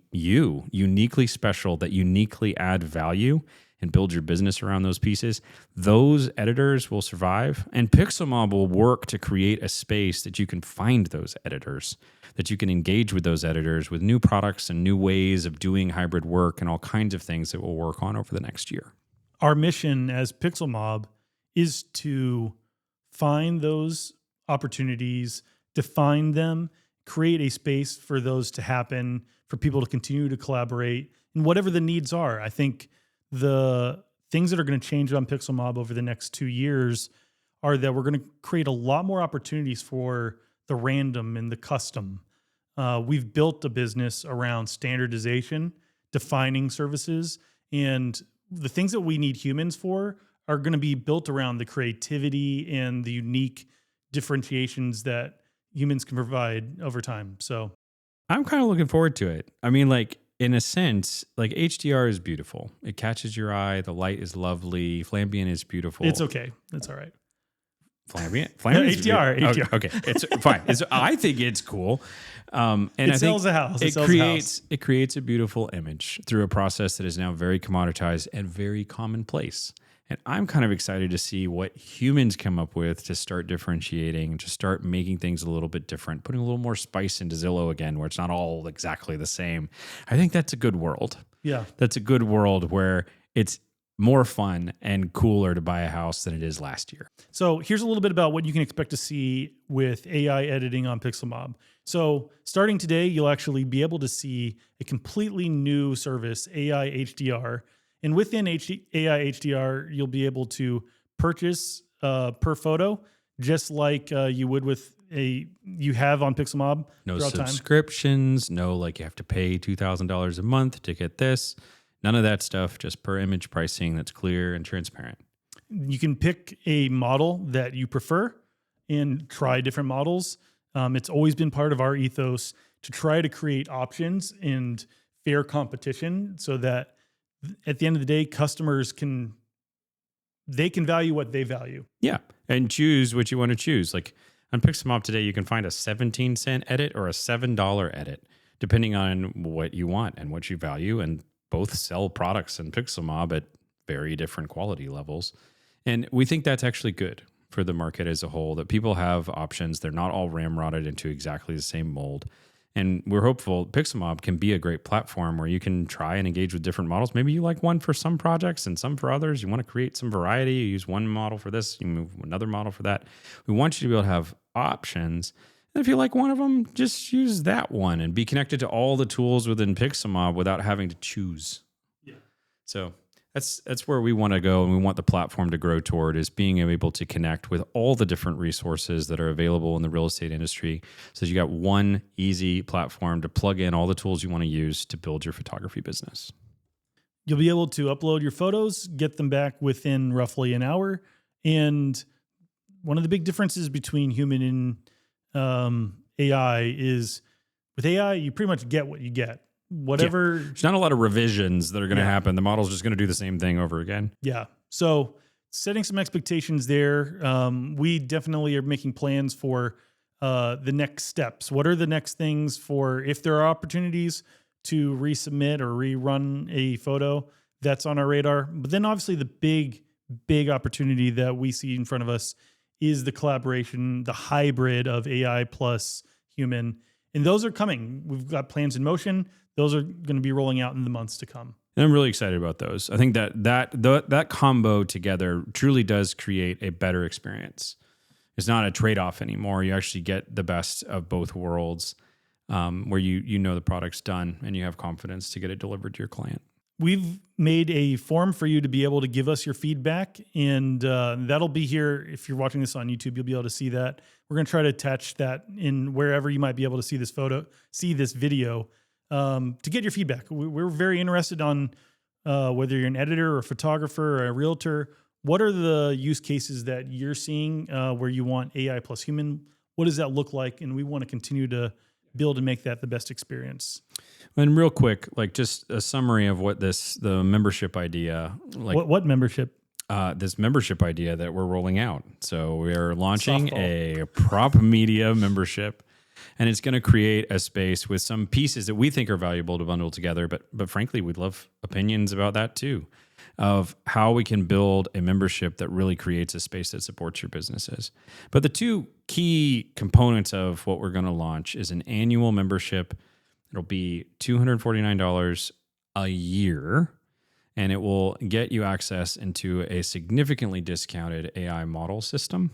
special, that uniquely add value, and build your business around those pieces, those editors will survive. And Pixelmob will work to create a space that you can find those editors, that you can engage with those editors with new products and new ways of doing hybrid work and all kinds of things that we'll work on over the next year. Our mission as Pixelmob is to find those opportunities, define them, create a space for those to happen, for people to continue to collaborate, and whatever the needs are. I think the things that are going to change on Pixelmob over the next 2 years are that we're going to create a lot more opportunities for the random and the custom. We've built a business around standardization, defining services, and the things that we need humans for are going to be built around the creativity and the unique differentiations that humans can provide over time. So I'm kind of looking forward to it. I mean, like, in a sense, like HDR is beautiful. It catches your eye. The light is lovely. Flambient is beautiful. it's okay. That's all right. Flambient? No, HDR. Okay, it's fine. I think it's cool. And It I sells think a house. it creates a beautiful image through a process that is now very commoditized and very commonplace. And I'm kind of excited to see what humans come up with to start differentiating, to start making things a little bit different, putting a little more spice into Zillow again, where it's not all exactly the same. I think that's a good world. Yeah. That's a good world where it's more fun and cooler to buy a house than it is last year. So here's a little bit about what you can expect to see with AI editing on Pixelmob. So starting today, you'll actually be able to see a completely new service, AI HDR. And within AI HDR, you'll be able to purchase per photo, just like you would with you have on Pixelmob. No throughout time. subscriptions, no like you have to pay $2,000 a month to get this. None of that stuff, just per image pricing that's clear and transparent. You can pick a model that you prefer and try different models. It's always been part of our ethos to try to create options and fair competition so that at the end of the day, customers can value what they value. Yeah, and choose what you want to choose. Like on Pixelmob today, you can find a 17-cent edit or a $7 edit, depending on what you want and what you value. And both sell products in Pixelmob at very different quality levels. And we think that's actually good for the market as a whole, that people have options. They're not all ramrodded into exactly the same mold. And we're hopeful Pixelmob can be a great platform where you can try and engage with different models. Maybe you like one for some projects and some for others. You want to create some variety. You use one model for this, you move another model for that. We want you to be able to have options. And if you like one of them, just use that one and be connected to all the tools within Pixelmob without having to choose. Yeah. So that's where we want to go, and we want the platform to grow toward, is being able to connect with all the different resources that are available in the real estate industry. So you got one easy platform to plug in all the tools you want to use to build your photography business. You'll be able to upload your photos, get them back within roughly an hour. And one of the big differences between human and AI is with AI, you pretty much get what you get. Whatever. Yeah. There's not a lot of revisions that are going to happen. The model's just going to do the same thing over again. Yeah. So setting some expectations there. We definitely are making plans for the next steps. What are the next things for if there are opportunities to resubmit or rerun a photo? That's on our radar. But then obviously the big opportunity that we see in front of us is the collaboration, the hybrid of AI plus human. And those are coming. We've got plans in motion. Those are going to be rolling out in the months to come. And I'm really excited about those. I think that combo together truly does create a better experience. It's not a trade-off anymore. You actually get the best of both worlds, where you know the product's done and you have confidence to get it delivered to your client. We've made a form for you to be able to give us your feedback, and that'll be here. If you're watching this on YouTube, you'll be able to see that. We're going to try to attach that in wherever you might be able to see this video, to get your feedback. We're very interested on whether you're an editor or a photographer or a realtor. What are the use cases that you're seeing where you want AI plus human? What does that look like? And we want to continue to build and make that the best experience. And real quick, like just a summary of what the membership idea, like what membership? This membership idea that we're rolling out. So we're launching a prop media membership, and it's going to create a space with some pieces that we think are valuable to bundle together. But frankly, we'd love opinions about that too. of how we can build a membership that really creates a space that supports your businesses. But the two key components of what we're going to launch is an annual membership. It'll be $249 a year, and it will get you access into a significantly discounted AI model system.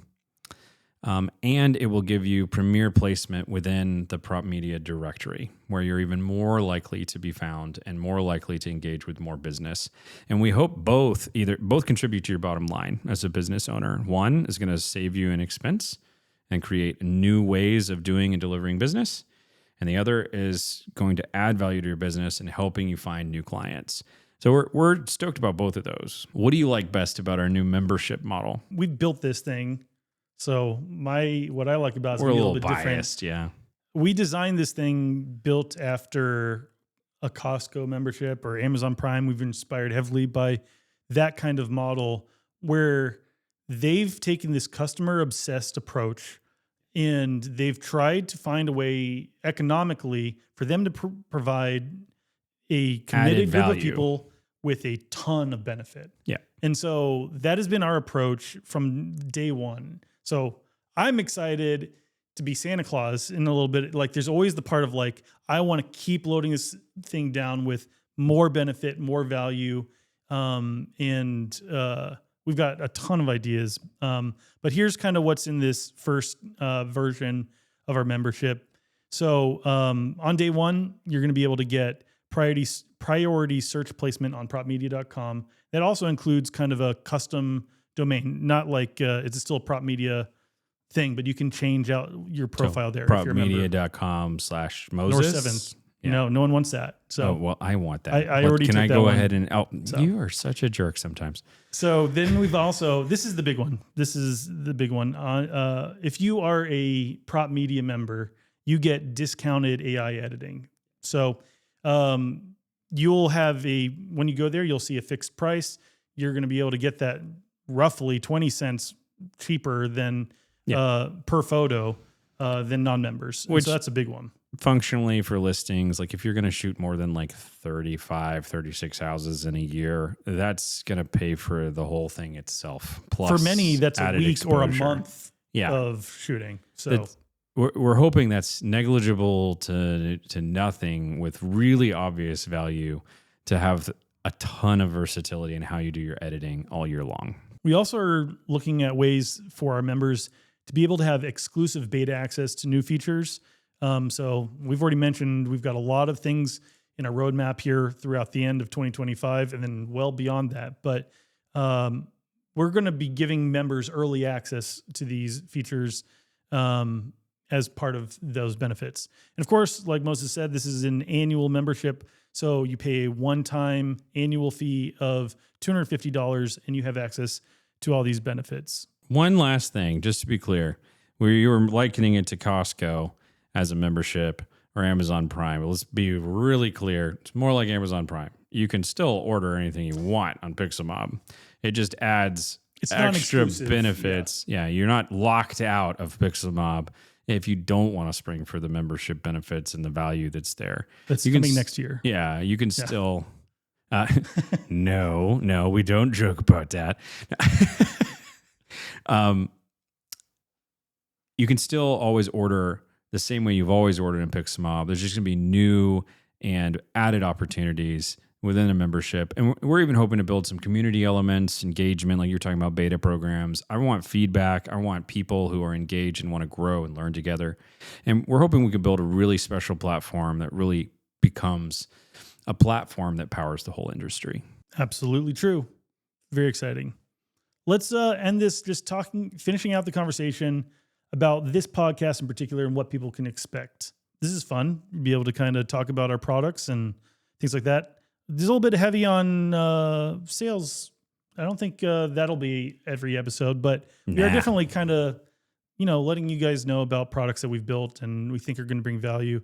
And it will give you premier placement within the Prop Media directory, where you're even more likely to be found and more likely to engage with more business. And we hope both contribute to your bottom line as a business owner. One is going to save you an expense and create new ways of doing and delivering business. And the other is going to add value to your business and helping you find new clients. So we're stoked about both of those. What do you like best about our new membership model? We built this thing. So what I like about it is We're a maybe little bit biased, different. yeah. We designed this thing built after a Costco membership or Amazon Prime. We've been inspired heavily by that kind of model where they've taken this customer obsessed approach and they've tried to find a way economically for them to provide a committed group of people with a ton of benefit. Yeah. And so that has been our approach from day one. So I'm excited to be Santa Claus in a little bit. Like there's always the part of like, I want to keep loading this thing down with more benefit, more value. And we've got a ton of ideas. But here's kind of what's in this first version of our membership. So on day one, you're going to be able to get priority search placement on propmedia.com. That also includes kind of a custom domain, not like it's still a prop media thing, but you can change out your profile there. Propmedia.com/Moses. North 7th. Yeah. No one wants that. So, well, I want that. I already can took I that go one. ahead and you are such a jerk sometimes. So then we've also, this is the big one. If you are a prop media member, you get discounted AI editing. So you'll have when you go there, you'll see a fixed price. You're going to be able to get that roughly 20 cents cheaper than per photo than non-members. So that's a big one. Functionally for listings, like if you're going to shoot more than like 35, 36 houses in a year, that's going to pay for the whole thing itself. Plus for many, that's a week exposure. or a month of shooting. So we're hoping that's negligible to nothing with really obvious value to have a ton of versatility in how you do your editing all year long. We also are looking at ways for our members to be able to have exclusive beta access to new features. So we've already mentioned we've got a lot of things in our roadmap here throughout the end of 2025 and then well beyond that. But we're going to be giving members early access to these features as part of those benefits. And of course, like Moses said, this is an annual membership. So you pay a one-time annual fee of $250 and you have access to all these benefits. One last thing, just to be clear, where you were likening it to Costco as a membership or Amazon Prime. But let's be really clear. It's more like Amazon Prime. You can still order anything you want on Pixelmob. It just adds extra benefits. Yeah, you're not locked out of Pixelmob if you don't want to spring for the membership benefits and the value that's there. That's coming next year. Yeah, you can still... No, we don't joke about that. You can still always order the same way you've always ordered in Pixelmob. There's just going to be new and added opportunities within a membership. And we're even hoping to build some community elements, engagement, like you're talking about beta programs. I want feedback. I want people who are engaged and want to grow and learn together. And we're hoping we can build a really special platform that really becomes a platform that powers the whole industry. Absolutely true. Very exciting. Let's end this just finishing out the conversation about this podcast in particular and what people can expect. This is fun. Be able to kind of talk about our products and things like that. It's a little bit heavy on sales. I don't think that'll be every episode, but we are definitely kind of, letting you guys know about products that we've built and we think are going to bring value.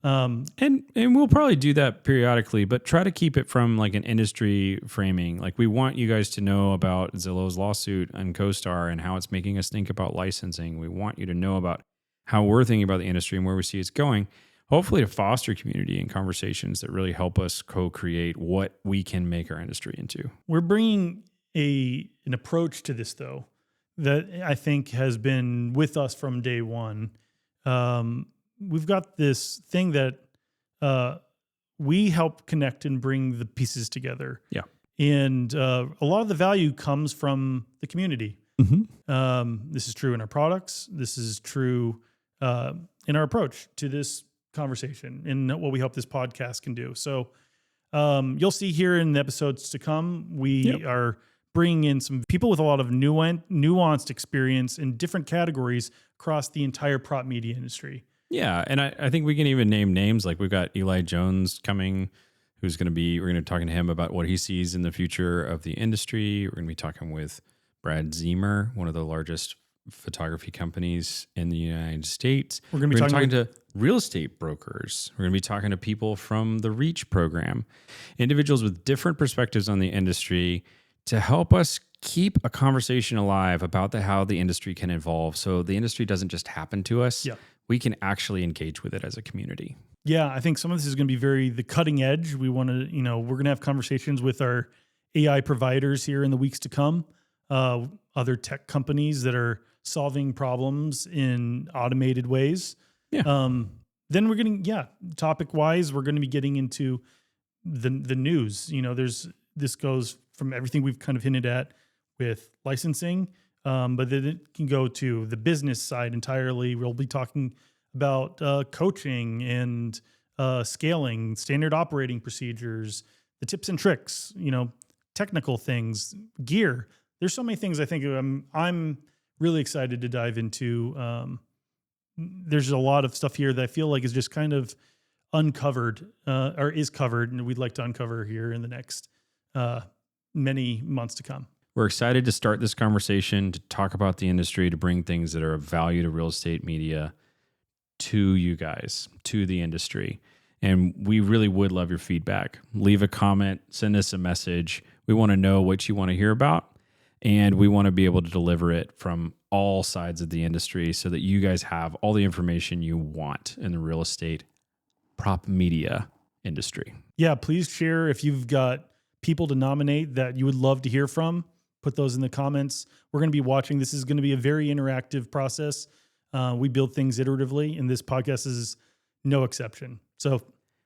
And we'll probably do that periodically, but try to keep it from like an industry framing. Like we want you guys to know about Zillow's lawsuit and CoStar and how it's making us think about licensing. We want you to know about how we're thinking about the industry and where we see it's going. hopefully to foster community and conversations that really help us co-create what we can make our industry into. We're bringing an approach to this, though, that I think has been with us from day one. We've got this thing that we help connect and bring the pieces together. Yeah. And a lot of the value comes from the community. Mm-hmm. This is true in our products. This is true in our approach to this conversation and what we hope this podcast can do. So you'll see here in the episodes to come, we are bringing in some people with a lot of nuanced experience in different categories across the entire prop media industry. Yeah, and I think we can even name names. Like we've got Eli Jones coming, we're going to be talking to him about what he sees in the future of the industry. We're going to be talking with Brad Ziemer, one of the largest photography companies in the United States. We're going to be talking to real estate brokers. We're going to be talking to people from the REACH program, individuals with different perspectives on the industry to help us keep a conversation alive about how the industry can evolve. So the industry doesn't just happen to us. Yeah. We can actually engage with it as a community. Yeah, I think some of this is going to be the cutting edge. We want to, we're going to have conversations with our AI providers here in the weeks to come, other tech companies that are solving problems in automated ways. Yeah. Then we're getting, topic wise, we're going to be getting into the news. This goes from everything we've kind of hinted at with licensing, but then it can go to the business side entirely. We'll be talking about coaching and scaling, standard operating procedures, the tips and tricks, technical things, gear. There's so many things I think I'm really excited to dive into. There's a lot of stuff here that I feel like is just kind of uncovered or is covered, and we'd like to uncover here in the next many months to come. We're excited to start this conversation, to talk about the industry, to bring things that are of value to real estate media to you guys, to the industry. And we really would love your feedback. Leave a comment, send us a message. We want to know what you want to hear about, and we want to be able to deliver it from all sides of the industry so that you guys have all the information you want in the real estate prop media industry. Yeah, please share if you've got people to nominate that you would love to hear from. Put those in the comments. We're going to be watching. This is going to be a very interactive process. We build things iteratively, and this podcast is no exception. So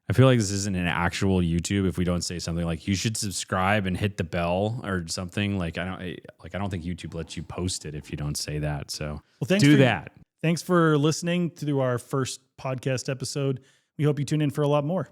I feel like this isn't an actual YouTube if we don't say something like you should subscribe and hit the bell or something. I don't think YouTube lets you post it if you don't say that. So do that. Thanks for listening to our first podcast episode. We hope you tune in for a lot more.